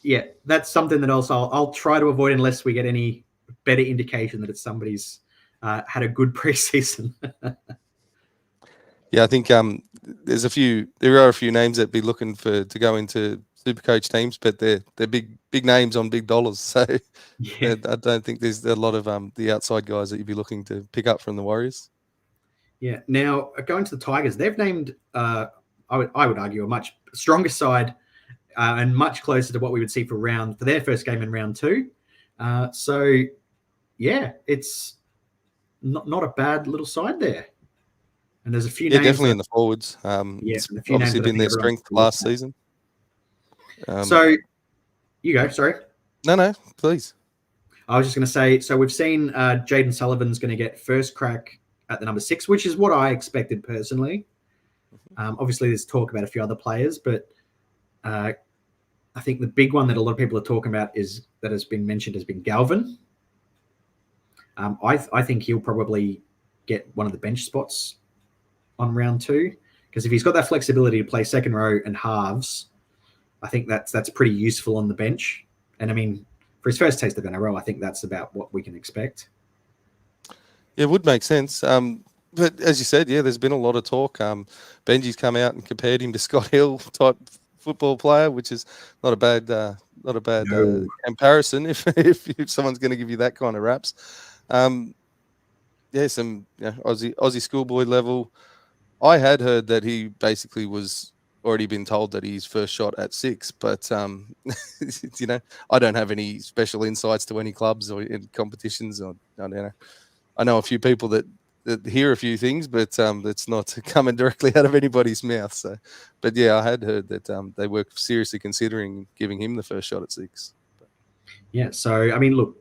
yeah, that's something that also I'll try to avoid unless we get any better indication that it's somebody's had a good preseason. Yeah, I think there are a few names that be looking to go into Supercoach teams, but they're big names on big dollars. So Yeah. I don't think there's a lot of the outside guys that you'd be looking to pick up from the Warriors. Yeah. Now going to the Tigers, they've named I would argue a much stronger side and much closer to what we would see for their first game in round 2. So yeah, it's not a bad little side there. And there's a few names. Definitely in the forwards. It's obviously been their strength last season. So you go. Sorry. No, please. I was just going to say, so we've seen Jaden Sullivan's going to get first crack at the number 6, which is what I expected personally. Obviously, there's talk about a few other players, but I think the big one that a lot of people are talking about that has been mentioned has been Galvin. I think he'll probably get one of the bench spots on round 2, because if he's got that flexibility to play second row and halves, I think that's pretty useful on the bench. And I mean, for his first taste of NRL, I think that's about what we can expect. It would make sense. But as you said, there's been a lot of talk. Benji's come out and compared him to Scott Hill type football player, which is not a bad comparison if someone's going to give you that kind of raps. Some Aussie schoolboy level. I had heard that he basically was already been told that he's first shot at 6, but I don't have any special insights to any clubs or in competitions. Or I don't know. I know a few people that hear a few things, but it's not coming directly out of anybody's mouth. So, but yeah, I had heard that they were seriously considering giving him the first shot at 6. Yeah. So I mean, look,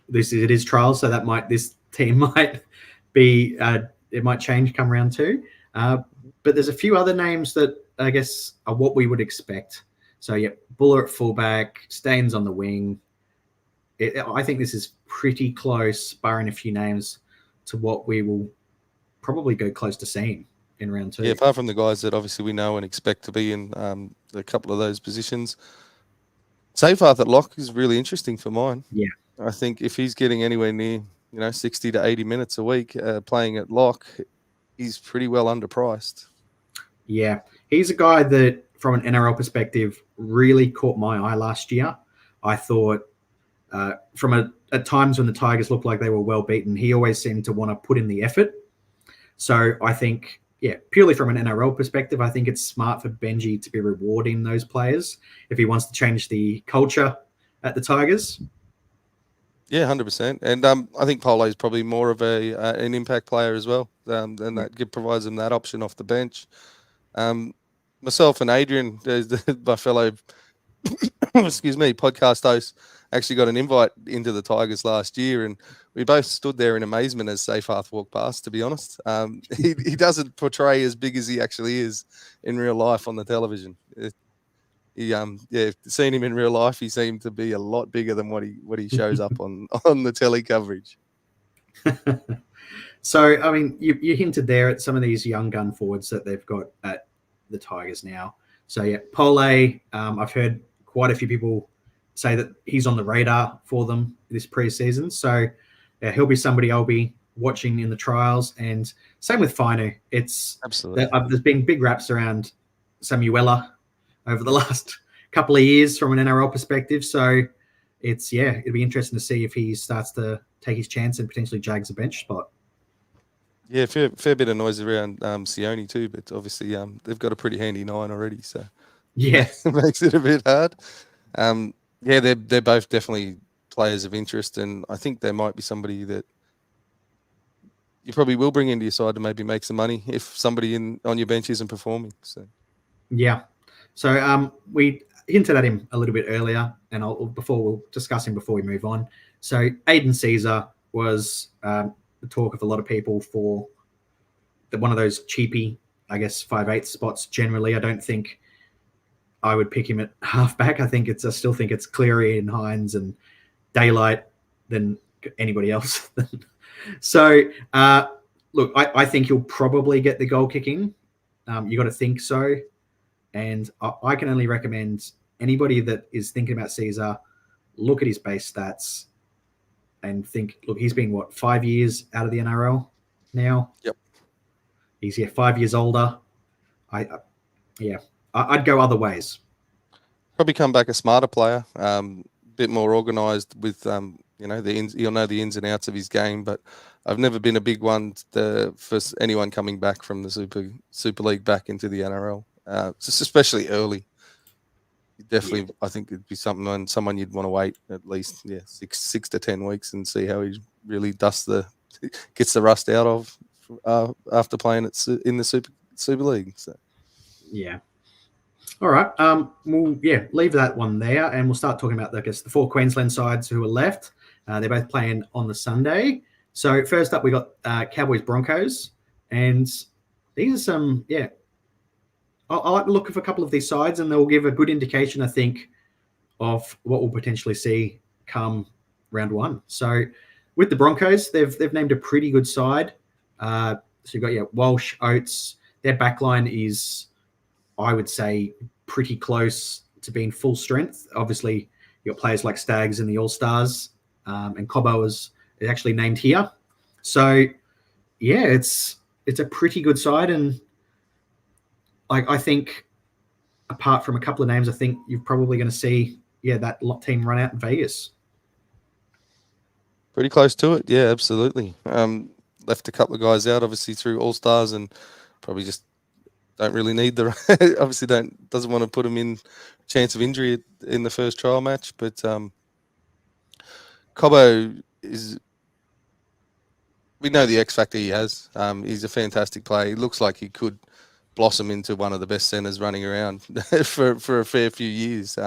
it is trials, so this team might be it might change come round 2. But there's a few other names that I guess are what we would expect. So yeah, Buller at fullback, Staines on the wing. I think this is pretty close, barring a few names, to what we will probably go close to seeing in round 2. Yeah, apart from the guys that obviously we know and expect to be in a couple of those positions. Seyfarth at lock is really interesting for mine. Yeah. I think if he's getting anywhere near 60 to 80 minutes a week playing at lock, he's pretty well underpriced. Yeah, he's a guy that, from an NRL perspective, really caught my eye last year. I thought at times when the Tigers looked like they were well beaten, he always seemed to want to put in the effort. So I think, purely from an NRL perspective, I think it's smart for Benji to be rewarding those players if he wants to change the culture at the Tigers. Yeah, 100%. And I think Polo is probably more of an impact player as well. And that provides him that option off the bench. Myself and Adrian, my fellow podcast host, actually got an invite into the Tigers last year, and we both stood there in amazement as Seyfarth walked past, to be honest. He doesn't portray as big as he actually is in real life on the television. Seeing him in real life, he seemed to be a lot bigger than what he shows up on the telly coverage. So, I mean, you hinted there at some of these young gun forwards that they've got at the Tigers now. So, yeah, Pole, I've heard quite a few people say that he's on the radar for them this preseason. So, yeah, he'll be somebody I'll be watching in the trials. And same with Finu. Absolutely. There's been big raps around Samuela over the last couple of years from an NRL perspective. So, it'll be interesting to see if he starts to take his chance and potentially jags a bench spot. Yeah, fair bit of noise around Sione too, but obviously they've got a pretty handy 9 already, so Yes, it makes it a bit hard. Yeah, they're both definitely players of interest, and I think there might be somebody that you probably will bring into your side to maybe make some money if somebody on your bench isn't performing. So yeah. So we hinted at him a little bit earlier, and we'll discuss him before we move on. So Aiden Caesar was the talk of a lot of people for one of those cheapy, I guess, 5'8" spots. Generally, I don't think I would pick him at halfback. I still think it's Cleary and Hines and Daylight than anybody else. So, look, I think he'll probably get the goal kicking. You got to think so. And I can only recommend anybody that is thinking about Caesar, look at his base stats and think, look, he's been, 5 years out of the NRL now? Yep. He's 5 years older. I'd go other ways. Probably come back a smarter player, bit more organised with you'll know the ins and outs of his game. But I've never been a big one for anyone coming back from the Super League back into the NRL, just especially early. Definitely, yeah. I think it'd be someone you'd want to wait at least 6 to 10 weeks and see how he really gets the rust out of after playing in the Super League. So. Yeah. All right. We'll leave that one there, and we'll start talking about the 4 Queensland sides who are left. They're both playing on the Sunday. So first up, we got Cowboys Broncos, and these are some I like to look at a couple of these sides, and they'll give a good indication, I think, of what we'll potentially see come round 1. So with the Broncos, they've named a pretty good side. So you've got Walsh, Oates. Their backline is, I would say, pretty close to being full strength. Obviously, you've got players like Staggs in the All-Stars, and Cobbo is actually named here. So, it's a pretty good side, and I think, apart from a couple of names, I think you're probably going to see, that team run out in Vegas. Pretty close to it, yeah, absolutely. Left a couple of guys out, obviously, through All-Stars, and probably just don't really need obviously doesn't want to put them in chance of injury in the first trial match. But Cobbo we know the X factor he has. He's a fantastic player. He looks like he could blossom into one of the best centers running around for a fair few years.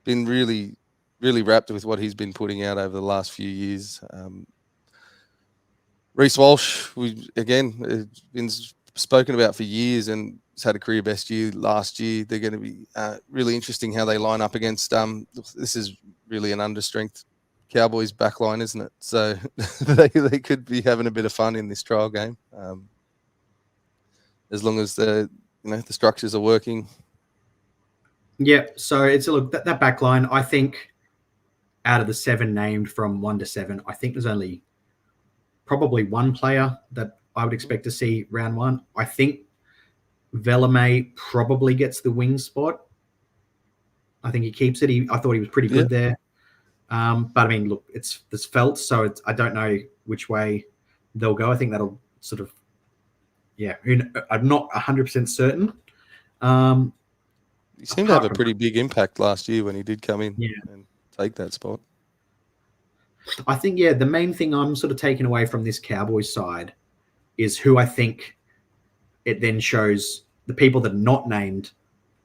Been really, really wrapped with what he's been putting out over the last few years. Reece Walsh, been spoken about for years, and has had a career best year last year. They're going to be really interesting how they line up against. This is really an understrength Cowboys backline, isn't it? So they could be having a bit of fun in this trial game, as long as the structures are working. Yeah. So it's that backline. I think out of the 7 named from 1 to 7, I think there's only probably one player that I would expect to see round 1. I think Velamay probably gets the wing spot. I think he keeps it. I thought he was pretty good there. But I mean, look, it's felt, so I don't know which way they'll go. I think that'll sort of, I'm not 100% certain. He seemed to have a pretty big impact last year when he did come in and take that spot. I think, the main thing I'm sort of taking away from this Cowboys side is who I think it then shows the people that are not named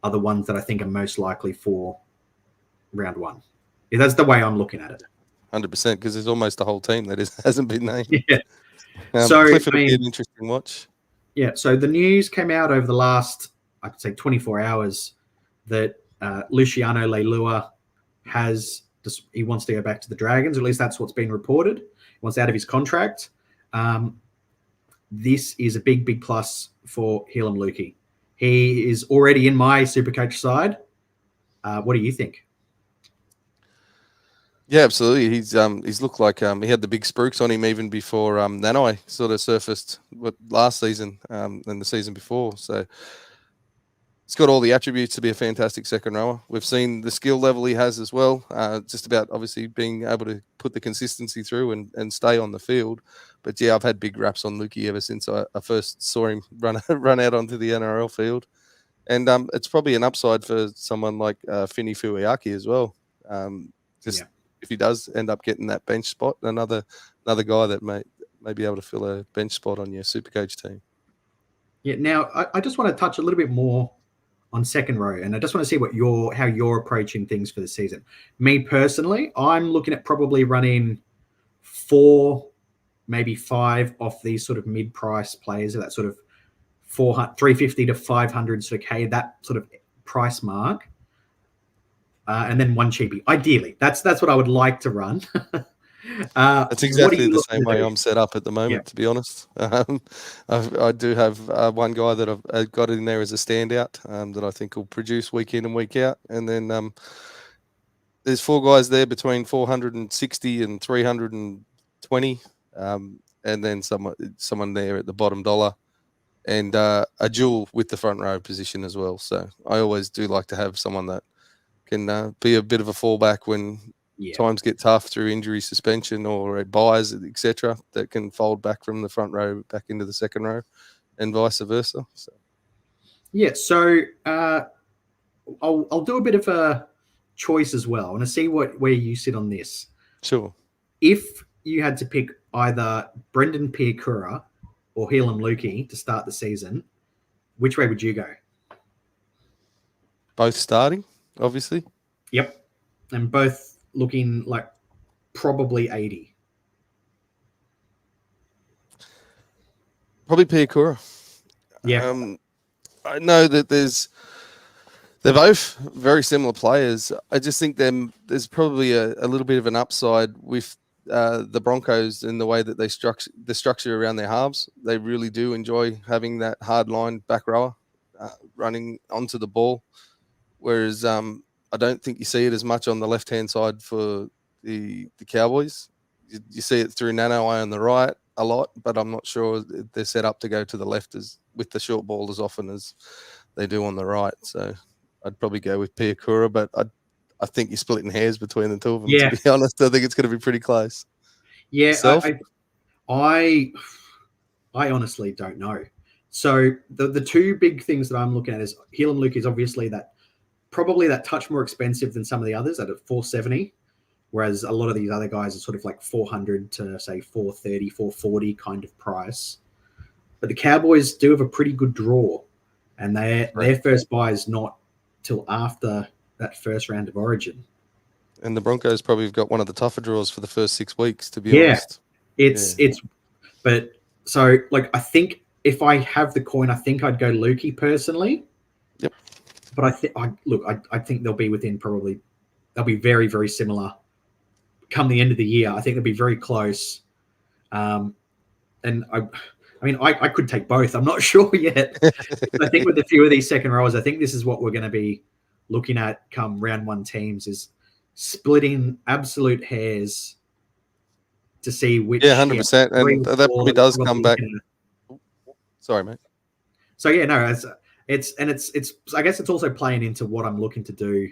are the ones that I think are most likely for round 1. Yeah, that's the way I'm looking at it. 100%, because there's almost the whole team that hasn't been named. Yeah. So Clifford will be an interesting watch. Yeah. So the news came out over the last, I could say, 24 hours that Luciano Leilua he wants to go back to the Dragons. At least that's what's been reported. wants out of his contract. This is a big, big plus for Helam Lukey. He is already in my Supercoach side. What do you think? Yeah, absolutely. He's looked like he had the big spruiks on him even before Nanai sort of surfaced last season and the season before. So it's got all the attributes to be a fantastic second rower. We've seen the skill level he has as well. Just about obviously being able to put the consistency through and stay on the field. But yeah, I've had big raps on Lukey ever since I first saw him run out onto the NRL field. And it's probably an upside for someone like Fini Fuiaki as well. If he does end up getting that bench spot, another guy that may be able to fill a bench spot on your Supercoach team. Yeah. Now, I just want to touch a little bit more on second row, and I just want to see how you're approaching things for the season. Me personally, I'm looking at probably running 4, maybe 5 off these sort of mid-price players, that sort of 350 to 500 sort of K, that sort of price mark. And then one cheapie. Ideally, that's what I would like to run. That's exactly the same way I'm set up at the moment, to be honest. I do have one guy that I've got in there as a standout that I think will produce week in and week out. And then there's 4 guys there between 460 and 320. And then someone there at the bottom dollar. And a dual with the front row position as well. So I always do like to have someone that can be a bit of a fallback when times get tough through injury, suspension, or buys, etc. That can fold back from the front row back into the second row, and vice versa. So. Yeah, so I'll do a bit of a choice as well. I want to see where you sit on this. Sure. If you had to pick either Brendan Piakura or Helam Lukey to start the season, which way would you go? Both starting, obviously. Yep. And both looking like probably 80. Probably Piakura. Yeah. I know that they're both very similar players. I just think there's probably a little bit of an upside with the Broncos in the way that they structure around their halves. They really do enjoy having that hard line back rower running onto the ball, whereas I don't think you see it as much on the left-hand side for the Cowboys. You see it through Nanai on the right a lot, but I'm not sure they're set up to go to the left with the short ball as often as they do on the right. So I'd probably go with Piakura, but I think you're splitting hairs between the two of them, to be honest. I think it's going to be pretty close. Yeah, I honestly don't know. So the two big things that I'm looking at is Helam Lukey is obviously probably that touch more expensive than some of the others at 470, whereas a lot of these other guys are sort of like 400 to say 430, 440 kind of price. But the Cowboys do have a pretty good draw, and their first buy is not till after that first round of Origin. And the Broncos probably have got one of the tougher draws for the first 6 weeks, to be honest. But so like I think if I have the coin, I think I'd go Lukey personally. Yep. But I think they'll be they'll be very, very similar come the end of the year. I think they'll be very close. And I could take both. I'm not sure yet. I think with a few of these second rowers, I think this is what we're going to be looking at come round 1 teams is splitting absolute hairs to see which. 100%. And that probably does come back. Sorry, mate. So it's I guess it's also playing into what I'm looking to do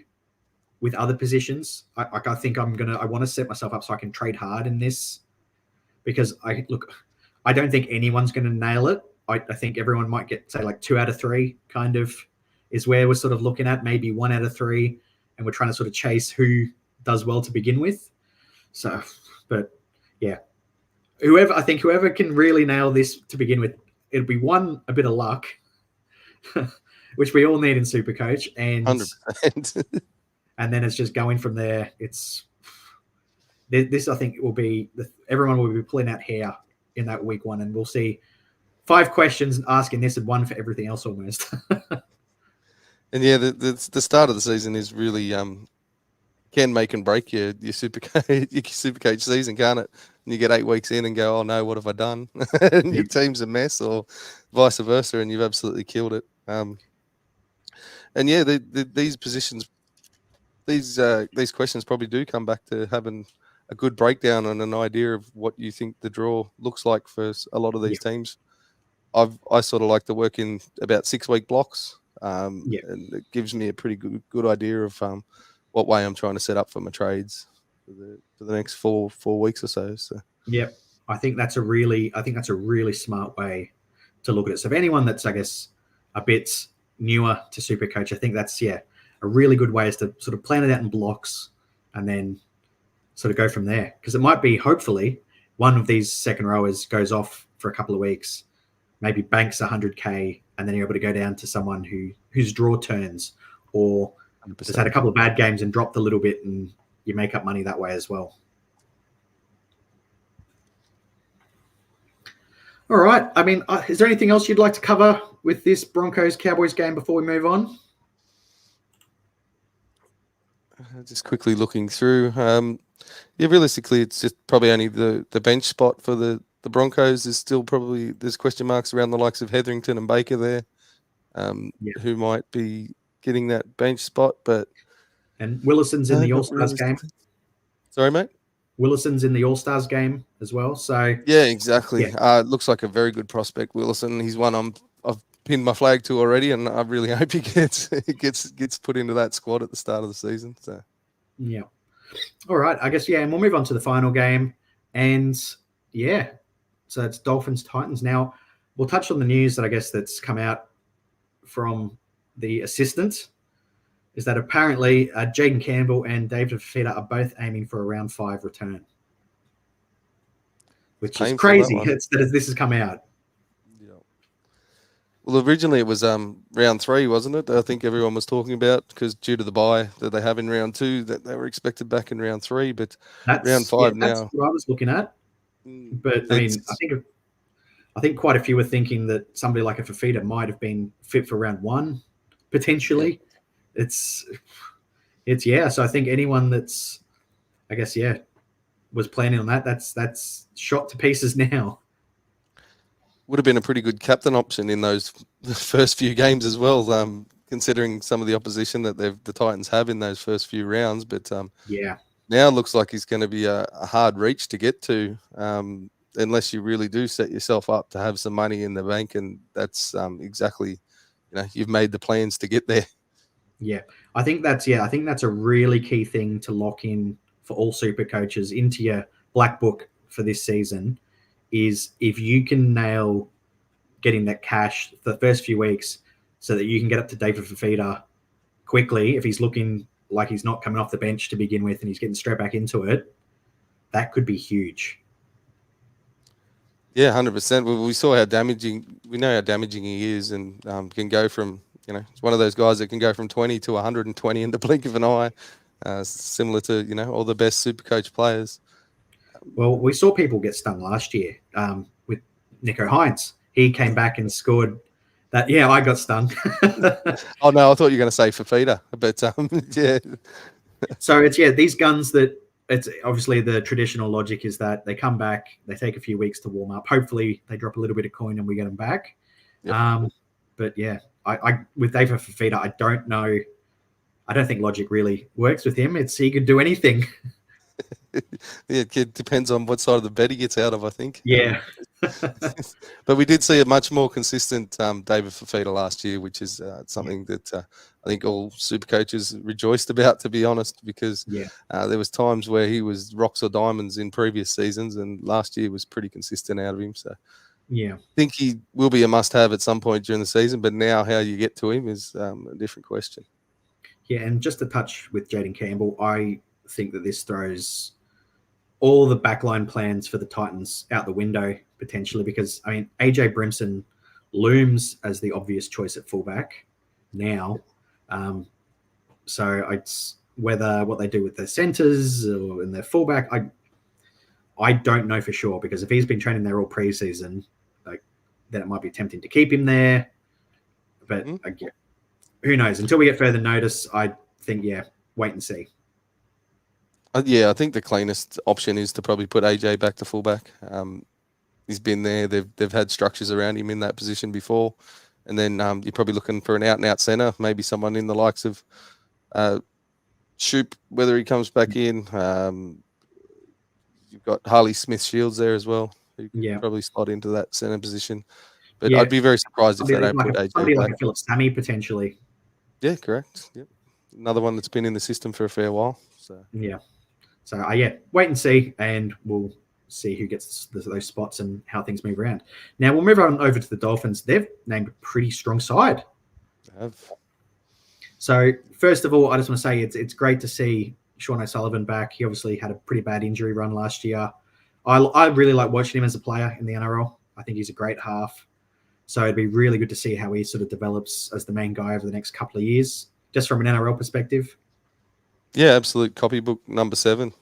with other positions. I think I want to set myself up so I can trade hard in this, because I don't think anyone's going to nail it. I think everyone might get, say, like 2 out of 3 kind of is where we're sort of looking at, maybe 1 out of 3, and we're trying to sort of chase who does well to begin with. So, but yeah, whoever can really nail this to begin with, it'll be a bit of luck, which we all need in Supercoach, and 100%. And then it's just going from there. This I think will be everyone will be pulling out hair in that week 1, and we'll see 5 questions asking this and 1 for everything else almost. And yeah, the start of the season is really can make and break your Supercoach season, can't it? And you get 8 weeks in and go, oh no, what have I done? And your team's a mess, or vice versa, and you've absolutely killed it. And yeah, these positions, these questions probably do come back to having a good breakdown and an idea of what you think the draw looks like for a lot of these teams. I sort of like to work in about 6-week blocks, and it gives me a pretty good idea of what way I'm trying to set up for my trades for the next four weeks or so. So yep, I think that's a really smart way to look at it. So if anyone that's, I guess, a bit newer to Supercoach, I think that's a really good way is to sort of plan it out in blocks and then sort of go from there. Because it might be, hopefully, one of these second rowers goes off for a couple of weeks, maybe banks 100K, and then you're able to go down to someone whose draw turns, or 100%. Has had a couple of bad games and dropped a little bit, and you make up money that way as well. All right. I mean, is there anything else you'd like to cover with this Broncos-Cowboys game before we move on? Just quickly looking through. Realistically, it's just probably only the bench spot for the Broncos is still probably, there's question marks around the likes of Hetherington and Baker there, who might be getting that bench spot. And Willison's in the All-Stars game. Sorry, mate? Willison's in the All-Stars game as well. So yeah, exactly. It looks like a very good prospect, Willison. He's one I've pinned my flag to already, and I really hope he gets put into that squad at the start of the season. So yeah. All right. I guess and we'll move on to the final game. And so it's Dolphins Titans. Now we'll touch on the news that I guess that's come out from the assistant, is that apparently Jaden Campbell and David Fifita are both aiming for a round 5 return, which is crazy. That this has come out. Yeah. Well, originally it was round 3, wasn't it? I think everyone was talking about, because due to the bye that they have in round 2, that they were expected back in round 3, but round 5 now. That's what I was looking at. But I mean, I think quite a few were thinking that somebody like a Fifita might have been fit for round 1 potentially. Yeah. It's So I think anyone that's, I guess, was planning on that's shot to pieces now. Would have been a pretty good captain option in those first few games as well, considering some of the opposition that the Titans have in those first few rounds. But now it looks like he's going to be a hard reach to get to, unless you really do set yourself up to have some money in the bank, and that's exactly, you've made the plans to get there. Yeah, I think that's a really key thing to lock in for all super coaches into your black book for this season, is if you can nail getting that cash for the first few weeks so that you can get up to David Fifita quickly. If he's looking like he's not coming off the bench to begin with and he's getting straight back into it, that could be huge. Yeah, 100%. We saw how damaging, we know how damaging he is, and can go from, it's one of those guys that can go from 20 to 120 in the blink of an eye, similar to, all the best Supercoach players. Well, we saw people get stung last year with Nico Hines. He came back and scored that. Yeah, I got stung. Oh, no, I thought you were going to say Fifita, but yeah. So it's, these guns that, it's obviously the traditional logic is that they come back, they take a few weeks to warm up. Hopefully they drop a little bit of coin and we get them back. Yep. But I with David Fifita, I don't know. I don't think logic really works with him. He could do anything. It depends on what side of the bed he gets out of, I think. Yeah. But we did see a much more consistent David Fifita last year, which is something that I think all super coaches rejoiced about, to be honest, because there was times where he was rocks or diamonds in previous seasons, and last year was pretty consistent out of him. So I think he will be a must-have at some point during the season, but now how you get to him is a different question. Yeah, and just to touch with Jaden Campbell, I think that this throws all the backline plans for the Titans out the window potentially, because I mean AJ Brimson looms as the obvious choice at fullback now. So it's whether what they do with their centers or in their fullback, I don't know for sure, because if he's been training there all preseason, then it might be tempting to keep him there. But who knows? Until we get further notice, I think wait and see. Yeah, I think the cleanest option is to probably put AJ back to fullback. He's been there. They've had structures around him in that position before, and then you're probably looking for an out and out centre, maybe someone in the likes of Shoop, whether he comes back in. You've got Harley Smith Shields there as well, who could Yeah. probably slot into that centre position. But Yeah. I'd be very surprised if they don't put AJ somebody back. like a Philip Sammy potentially. Yeah, correct. Yep. Another one that's been in the system for a fair while. So yeah. So wait and see, and we'll see who gets those spots and how things move around. Now we'll move on over to the Dolphins. They've named a pretty strong side. they have. So first of all, I just want to say it's great to see Sean O'Sullivan back. He obviously had a pretty bad injury run last year. I really like watching him as a player in the NRL. I think he's a great half. So it'd be really good to see how he sort of develops as the main guy over the next couple of years, just from an NRL perspective. Yeah, absolute copybook number 7.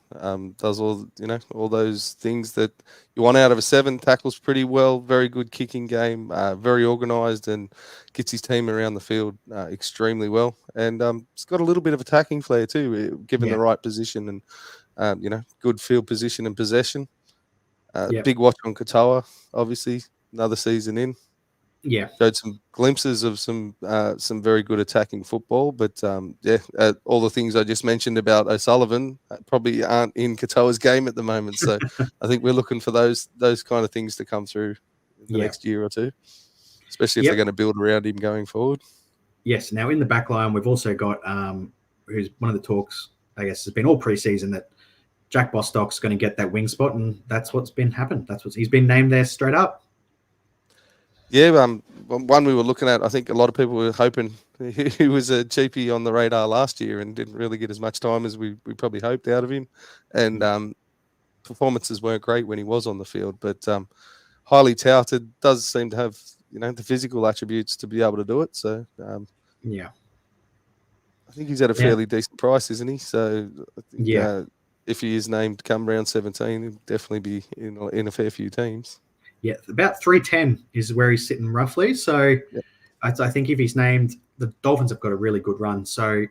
Does all those things that you want out of a 7. Tackles pretty well, very good kicking game, very organised, and gets his team around the field extremely well. And he's got a little bit of attacking flair too, given the right position and good field position and possession. Big watch on Katoa, obviously, another season in. Yeah, showed some glimpses of some very good attacking football, but all the things I just mentioned about O'Sullivan probably aren't in Katoa's game at the moment. So I think we're looking for those kind of things to come through in the next year or two, especially if they're going to build around him going forward. Yes. Now in the back line, we've also got who's one of the talks, I guess, has been all preseason that Jack Bostock's going to get that wing spot, and that's what's been happened. He's been named there straight up. Yeah, one we were looking at, I think a lot of people were hoping he was a cheapie on the radar last year and didn't really get as much time as we probably hoped out of him. And performances weren't great when he was on the field, but highly touted, does seem to have the physical attributes to be able to do it. So I think he's at a fairly decent price, isn't he? So I think, if he is named come round 17, he'll definitely be in a fair few teams. Yeah, about 310 is where he's sitting roughly. So I think if he's named, the Dolphins have got a really good run. So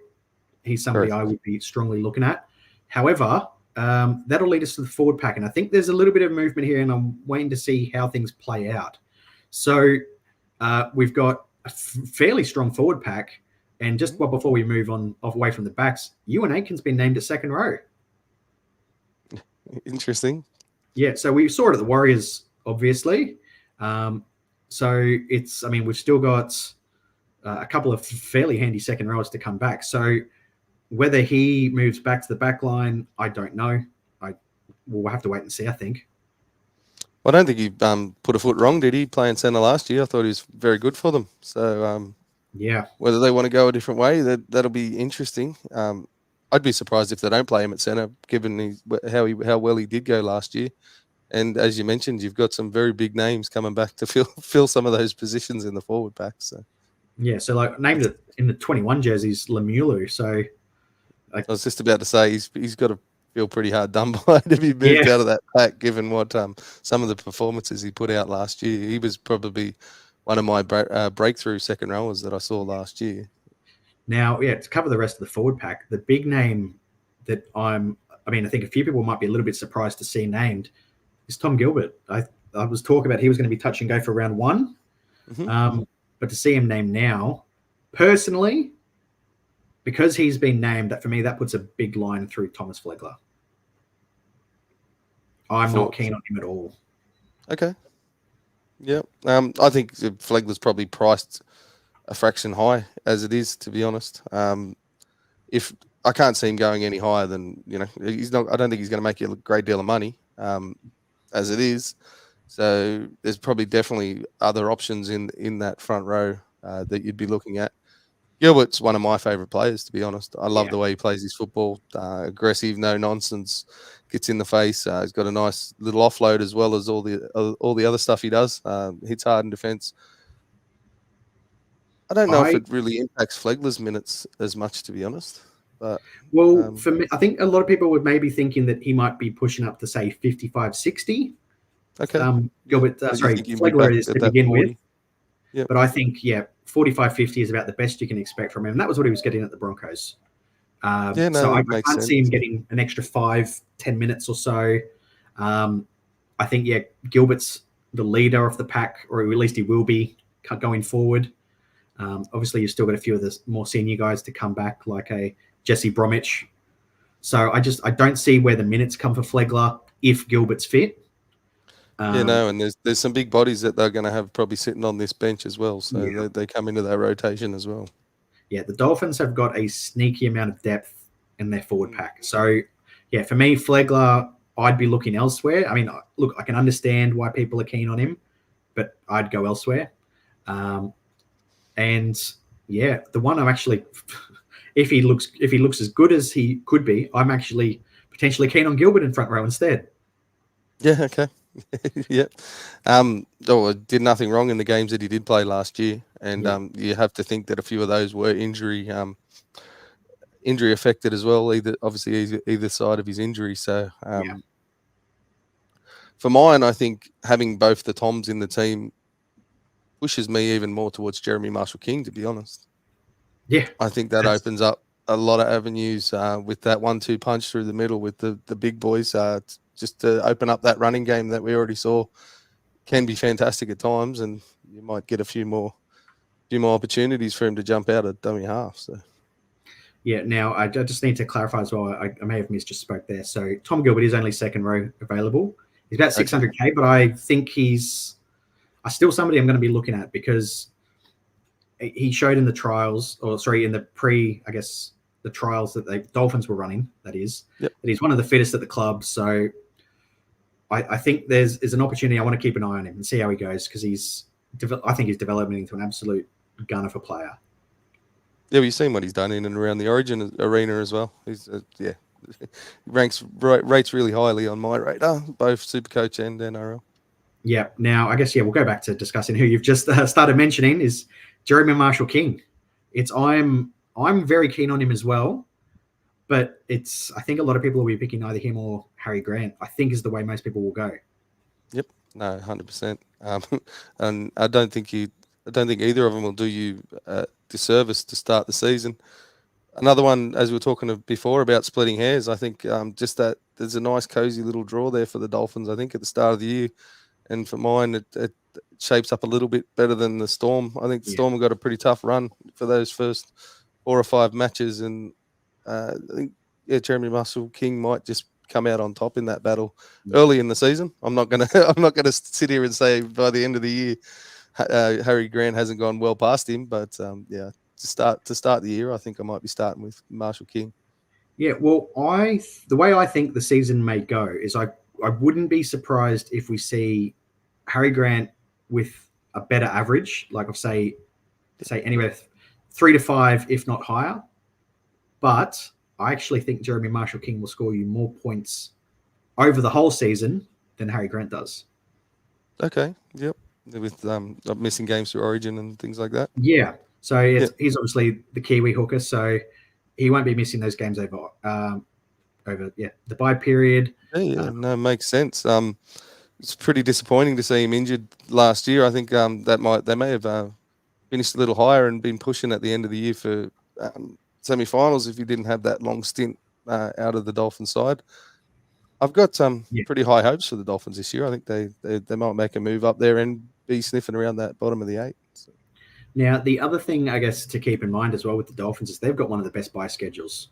he's somebody I would be strongly looking at. However, that'll lead us to the forward pack. And I think there's a little bit of movement here, and I'm waiting to see how things play out. So we've got a fairly strong forward pack. And just before we move on away from the backs, Ewan Aitken's been named a second row. Interesting. Yeah, so we saw it at the Warriors, obviously. So we've still got a couple of fairly handy second rows to come back. So whether he moves back to the back line, I don't know. We'll have to wait and see, I think. Well, I don't think he put a foot wrong, did he, playing centre last year? I thought he was very good for them. So, whether they want to go a different way, that'll be interesting. I'd be surprised if they don't play him at centre, given how well he did go last year. And as you mentioned, you've got some very big names coming back to fill some of those positions in the forward pack. So named it in the 21 jerseys, Lemulu. So I was just about to say he's got to feel pretty hard done by to be moved out of that pack, given what some of the performances he put out last year. He was probably one of my breakthrough second rowers that I saw last year. Now, to cover the rest of the forward pack, the big name that I think a few people might be a little bit surprised to see named is Tom Gilbert. I was talking about he was going to be touch and go for round 1. Mm-hmm. But to see him named now, personally, because he's been named, that for me, that puts a big line through Thomas Flegler. I'm not keen on him at all. Okay. Yeah. I think Flegler's probably priced a fraction high as it is, to be honest. If I can't see him going any higher than, he's not. I don't think he's going to make you a great deal of money as it is. So there's probably definitely other options in that front row that you'd be looking at. Gilbert's one of my favourite players, to be honest. I love the way he plays his football. Aggressive, no nonsense, gets in the face. He's got a nice little offload as well as all the other stuff he does. Hits hard in defence. I don't know if it really impacts Flegler's minutes as much, to be honest. But for me, I think a lot of people would maybe thinking that he might be pushing up to say 55, 60. Okay. Gilbert, Flegler is to begin with. But I think 45, 50 is about the best you can expect from him. And that was what he was getting at the Broncos. Yeah, So no, I that makes can't sense. see him getting an extra 5-10 minutes or so. I think, Gilbert's the leader of the pack, or at least he will be going forward. Obviously, you've still got a few of the more senior guys to come back, like a Jesse Bromwich. So I don't see where the minutes come for Flegler if Gilbert's fit. And there's some big bodies that they're going to have probably sitting on this bench as well. So they come into that rotation as well. Yeah, the Dolphins have got a sneaky amount of depth in their forward pack. So, for me, Flegler, I'd be looking elsewhere. I mean, look, I can understand why people are keen on him, but I'd go elsewhere. And the one I'm actually, if he looks as good as he could be, I'm actually potentially keen on Gilbert in front row instead. Yeah. Okay. Yeah. Did nothing wrong in the games that he did play last year, and you have to think that a few of those were injury affected as well. Either side of his injury. So for mine, I think having both the Toms in the team pushes me even more towards Jeremy Marshall-King, to be honest. Yeah. I think that opens up a lot of avenues with that 1-2 punch through the middle with the big boys, just to open up that running game that we already saw can be fantastic at times, and you might get a few more opportunities for him to jump out at dummy half. So. Yeah, now I just need to clarify as well. I may have just spoke there. So Tom Gilbert is only second row available. He's about 600K, but I think he's still somebody I'm going to be looking at because he showed in the trials, in the the trials that the Dolphins were running, that he's one of the fittest at the club. So I think there's an opportunity. I want to keep an eye on him and see how he goes because I think he's developing into an absolute gun of a player. Yeah, we've seen what he's done in and around the Origin arena as well. He's rates really highly on my radar, both Supercoach and NRL. Yeah. Now, I guess we'll go back to discussing who you've just started mentioning is Jeremy Marshall-King. I'm very keen on him as well, but I think a lot of people will be picking either him or Harry Grant. I think is the way most people will go. Yep. No, 100%. And I don't think either of them will do you disservice to start the season. Another one, as we were talking before about splitting hairs, I think just that there's a nice cozy little draw there for the Dolphins, I think, at the start of the year. And for mine, it shapes up a little bit better than the Storm. I think the Storm have got a pretty tough run for those first 4 or 5 matches. And I think, Jeremy Marshall-King might just come out on top in that battle early in the season. I'm not gonna sit here and say by the end of the year Harry Grant hasn't gone well past him, but to start the year, I think I might be starting with Marshall-King. Yeah, well, the way I think the season may go is I wouldn't be surprised if we see Harry Grant with a better average, like of say anywhere 3 to 5, if not higher. But I actually think Jeremy Marshall-King will score you more points over the whole season than Harry Grant does. Okay. Yep. With missing games through Origin and things like that. Yeah. So he's obviously the Kiwi hooker, so he won't be missing those games over the bye period. No, makes sense. It's pretty disappointing to see him injured last year. I think they may have finished a little higher and been pushing at the end of the year for semi-finals if he didn't have that long stint out of the Dolphins side. I've got pretty high hopes for the Dolphins this year. I think they might make a move up there and be sniffing around that bottom of the 8. So. Now, the other thing, I guess, to keep in mind as well with the Dolphins is they've got one of the best bye schedules.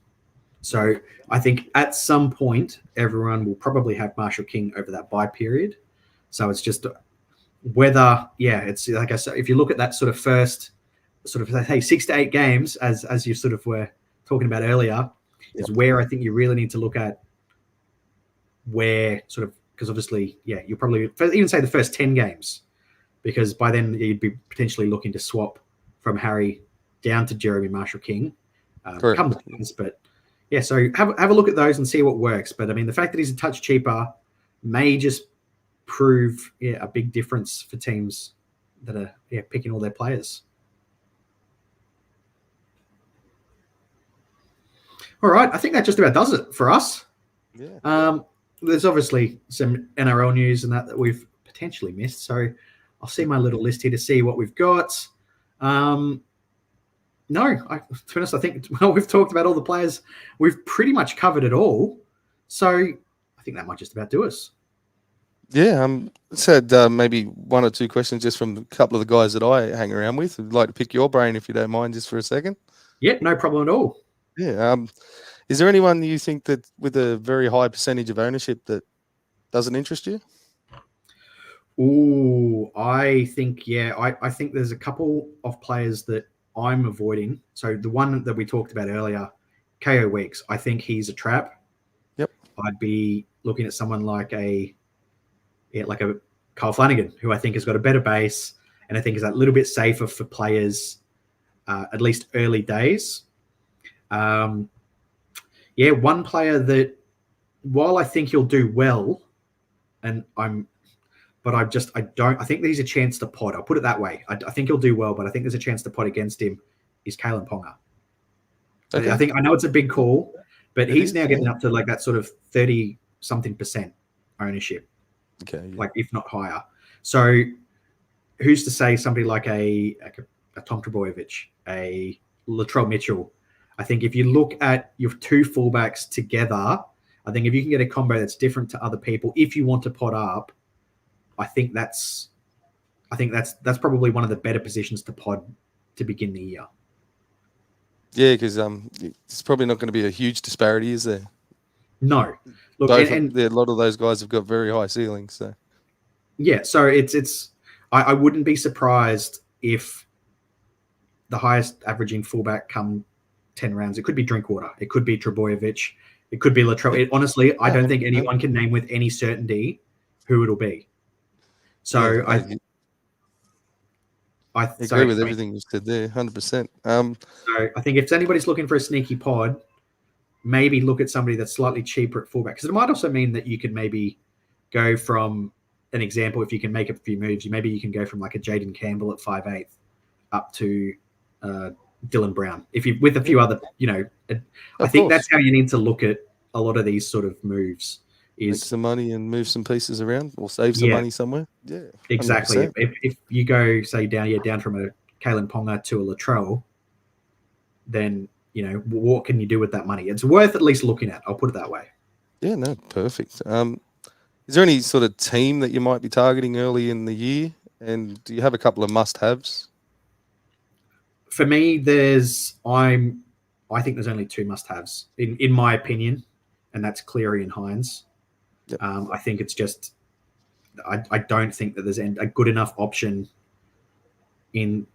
So I think at some point, everyone will probably have Marshall-King over that bye period. So it's just whether, it's like I said, if you look at that sort of first, 6 to 8 games, as you sort of were talking about earlier, is where I think you really need to look at where because obviously, you'll probably even say the first 10 games, because by then you'd be potentially looking to swap from Harry down to Jeremy Marshall-King. Couple of things, but so have a look at those and see what works. But I mean, the fact that he's a touch cheaper may just prove a big difference for teams that are picking all their players. All right, I think that just about does it for us. Yeah. There's obviously some NRL news and that we've potentially missed. So I'll see my little list here to see what we've got. Now, No, to be honest, I think we've talked about all the players. We've pretty much covered it all. So I think that might just about do us. Yeah, said maybe one or two questions just from a couple of the guys that I hang around with. I'd like to pick your brain if you don't mind, just for a second. Yeah, no problem at all. Yeah. Is there anyone you think that with a very high percentage of ownership that doesn't interest you? Ooh, I think I think there's a couple of players that I'm avoiding. So the one that we talked about earlier, KO Weeks, I think he's a trap. Yep. I'd be looking at someone like a Kyle Flanagan, who I think has got a better base and I think is a little bit safer for players, at least early days. One player that, while I think he'll do well, I think there's a chance to pod. I'll put it that way. I think he'll do well, but I think there's a chance to pod against him is Kalen Ponga. Okay. I know it's a big call, but he's now getting up to like that sort of 30-something% ownership. Okay. Yeah. Like if not higher. So who's to say somebody like a Tom Trbojevic, a Latrell Mitchell? I think if you look at your two fullbacks together, I think if you can get a combo that's different to other people, if you want to pod up, I think that's probably one of the better positions to pod to begin the year. Yeah, because it's probably not going to be a huge disparity, is there? No. Look, a lot of those guys have got very high ceilings. So yeah, so I wouldn't be surprised if the highest averaging fullback come 10 rounds. It could be Drinkwater. It could be Trbojevic. It could be Latrell. Honestly, I don't think anyone can name with any certainty who it'll be. So I agree with everything you said there, 100%. So I think if anybody's looking for a sneaky pod, maybe look at somebody that's slightly cheaper at fullback, because it might also mean that you could maybe go from an example. If you can make a few moves, maybe you can go from like a Jaden Campbell at 5'8" up to Dylan Brown. If you with a few other, I think that's how you need to look at a lot of these sort of moves. Is make some money and move some pieces around, or save some money somewhere. Yeah, 100%. Exactly. If you go say down from a Kalen Ponga to a Latrell, then what can you do with that money? It's worth at least looking at. I'll put it that way. Yeah, no, perfect. Is there any sort of team that you might be targeting early in the year, and do you have a couple of must-haves? For me, I think there's only two must-haves in my opinion, and that's Cleary and Hines. Yep. I think it's just I don't think that there's a good enough option in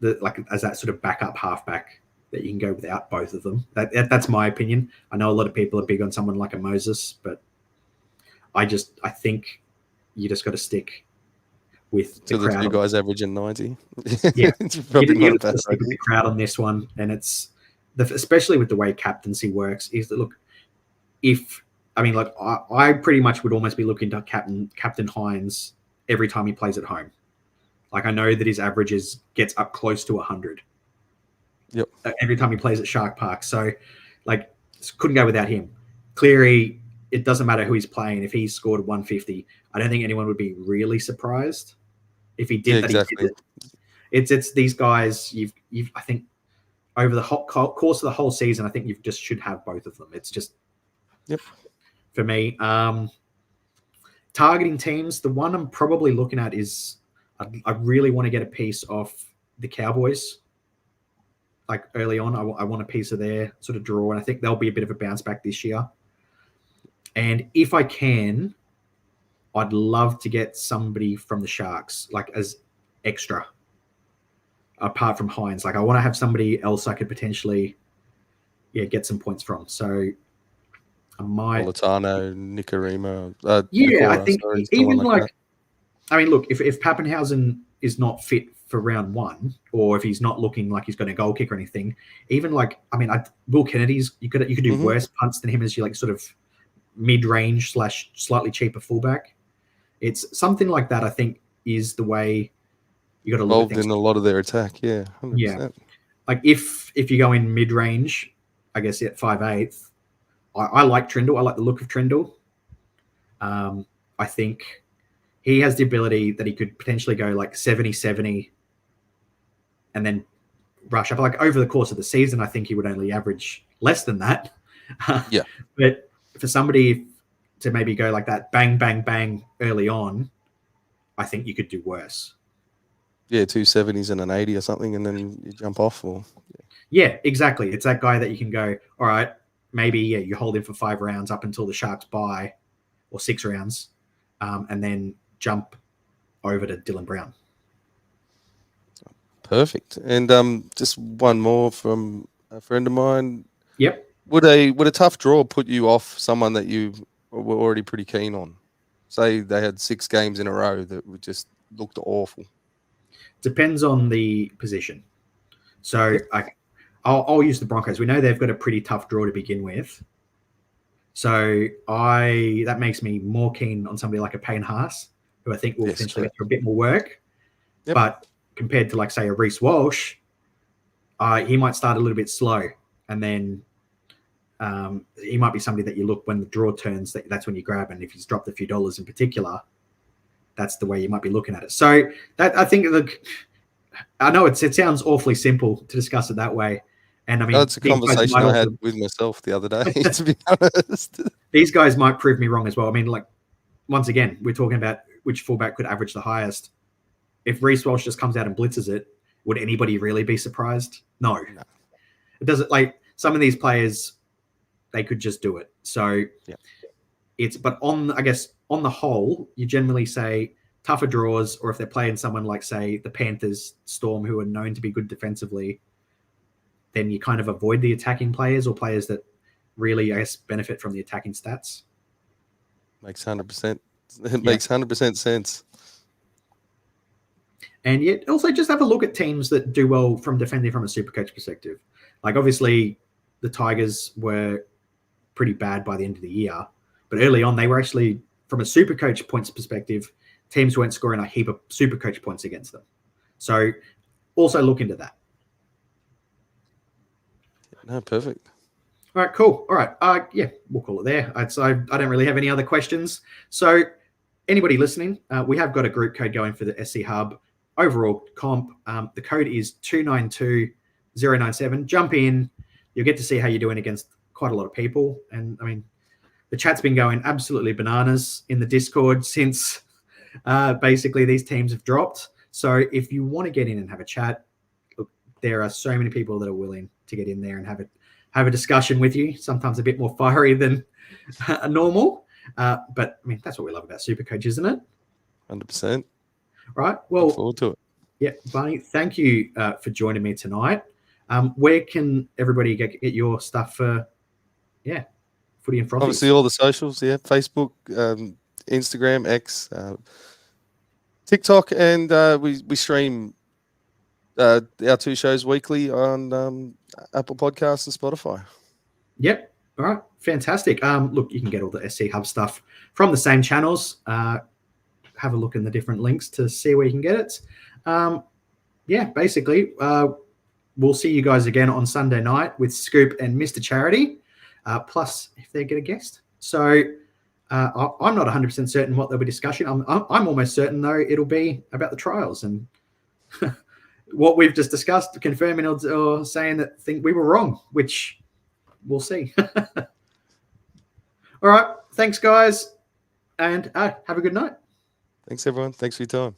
as that sort of backup halfback that you can go without both of them. That's my opinion. I know a lot of people are big on someone like a Moses, but I think you just got to stick with the crowd. The two guys averaging 90. Yeah, it's probably not a bad stick with the crowd on this one, and it's especially with the way captaincy works. Is that I pretty much would almost be looking to Captain Hines every time he plays at home. Like I know that his averages gets up close to 100. Yep. Every time he plays at Shark Park. So couldn't go without him. Cleary, it doesn't matter who he's playing. If he scored 150, I don't think anyone would be really surprised if he did that. Exactly. He did it. It's these guys you've I think over the course of the whole season, I think you just should have both of them. It's just for me. Targeting teams, the one I'm probably looking at is I really want to get a piece of the Cowboys. Like early on, I want a piece of their sort of draw, and I think there'll be a bit of a bounce back this year. And if I can, I'd love to get somebody from the Sharks, like as extra, apart from Hines. Like I want to have somebody else I could potentially, get some points from. So I might. Politano, Nicarima. I think even look, if Pappenhausen is not fit for round one, or if he's not looking like he's got a goal kick or anything, even Will Kennedy's, you could do worse punts than him as your sort of mid-range / slightly cheaper fullback. It's something like that. I think is the way you got to look at things. Involved in a lot of their attack, 100%. Yeah. Like if you go in mid-range, I guess at 5'8", I like Trindle. I like the look of Trindle. I think he has the ability that he could potentially go like 70-70 and then rush up. Like over the course of the season, I think he would only average less than that. Yeah. But for somebody to maybe go like that, bang, bang, bang early on, I think you could do worse. Yeah, 270s and an 80 or something, and then you jump off. Or yeah, exactly. It's that guy that you can go, all right, maybe you hold him for 5 rounds up until the Sharks buy, or 6 rounds, and then jump over to Dylan Brown. Perfect. And just one more from a friend of mine. Yep. Would a tough draw put you off someone that you were already pretty keen on? Say they had 6 games in a row that would just looked awful. Depends on the position. So I'll use the Broncos. We know they've got a pretty tough draw to begin with. So that makes me more keen on somebody like a Payne Haas, who I think will potentially get through a bit more work. Yep. But compared to, like, say, a Reece Walsh, he might start a little bit slow, and then he might be somebody that you look when the draw turns. That's when you grab, and if he's dropped a few dollars in particular, that's the way you might be looking at it. So that, I think, I know it sounds awfully simple to discuss it that way, and I mean, that's a conversation I had with myself the other day. To be honest, these guys might prove me wrong as well. I mean, like, once again, we're talking about which fullback could average the highest. If Reece Walsh just comes out and blitzes it, would anybody really be surprised? No. It doesn't. Like, some of these players, they could just do it. So but I guess on the whole, you generally say tougher draws, or if they're playing someone like, say, the Panthers, Storm, who are known to be good defensively, then you kind of avoid the attacking players, or players that really, I guess, benefit from the attacking stats. Makes 100%. It makes 100% sense. And yet also just have a look at teams that do well from defending from a Supercoach perspective. Like, obviously, the Tigers were pretty bad by the end of the year, but early on they were actually, from a Supercoach points perspective, teams weren't scoring a heap of Supercoach points against them. So also look into that. No, perfect. All right, cool. All right. We'll call it there. I don't really have any other questions. So anybody listening, we have got a group code going for the SC Hub overall comp. The code is 292097. Jump in. You'll get to see how you're doing against quite a lot of people. And I mean, the chat's been going absolutely bananas in the Discord since basically these teams have dropped. So if you want to get in and have a chat, look, there are so many people that are willing to get in there and have a discussion with you. Sometimes a bit more fiery than normal. But I mean, that's what we love about Supercoach, isn't it? 100%. Right. Well, look forward to it. Yeah, Barney, thank you for joining me tonight. Where can everybody get your stuff for, Footy and Frothies? Obviously, all the socials, Facebook, Instagram, X, TikTok, and we stream our 2 shows weekly on Apple Podcasts and Spotify. Yep. All right. Fantastic. Look, you can get all the SC Hub stuff from the same channels. Have a look in the different links to see where you can get it. Basically, we'll see you guys again on Sunday night with Scoop and Mr. Charity, plus if they get a guest. So I'm not 100% certain what they'll be discussing. I'm almost certain, though, it'll be about the trials and what we've just discussed, confirming or saying that think we were wrong, which we'll see. All right. Thanks, guys, and have a good night. Thanks, everyone. Thanks for your time.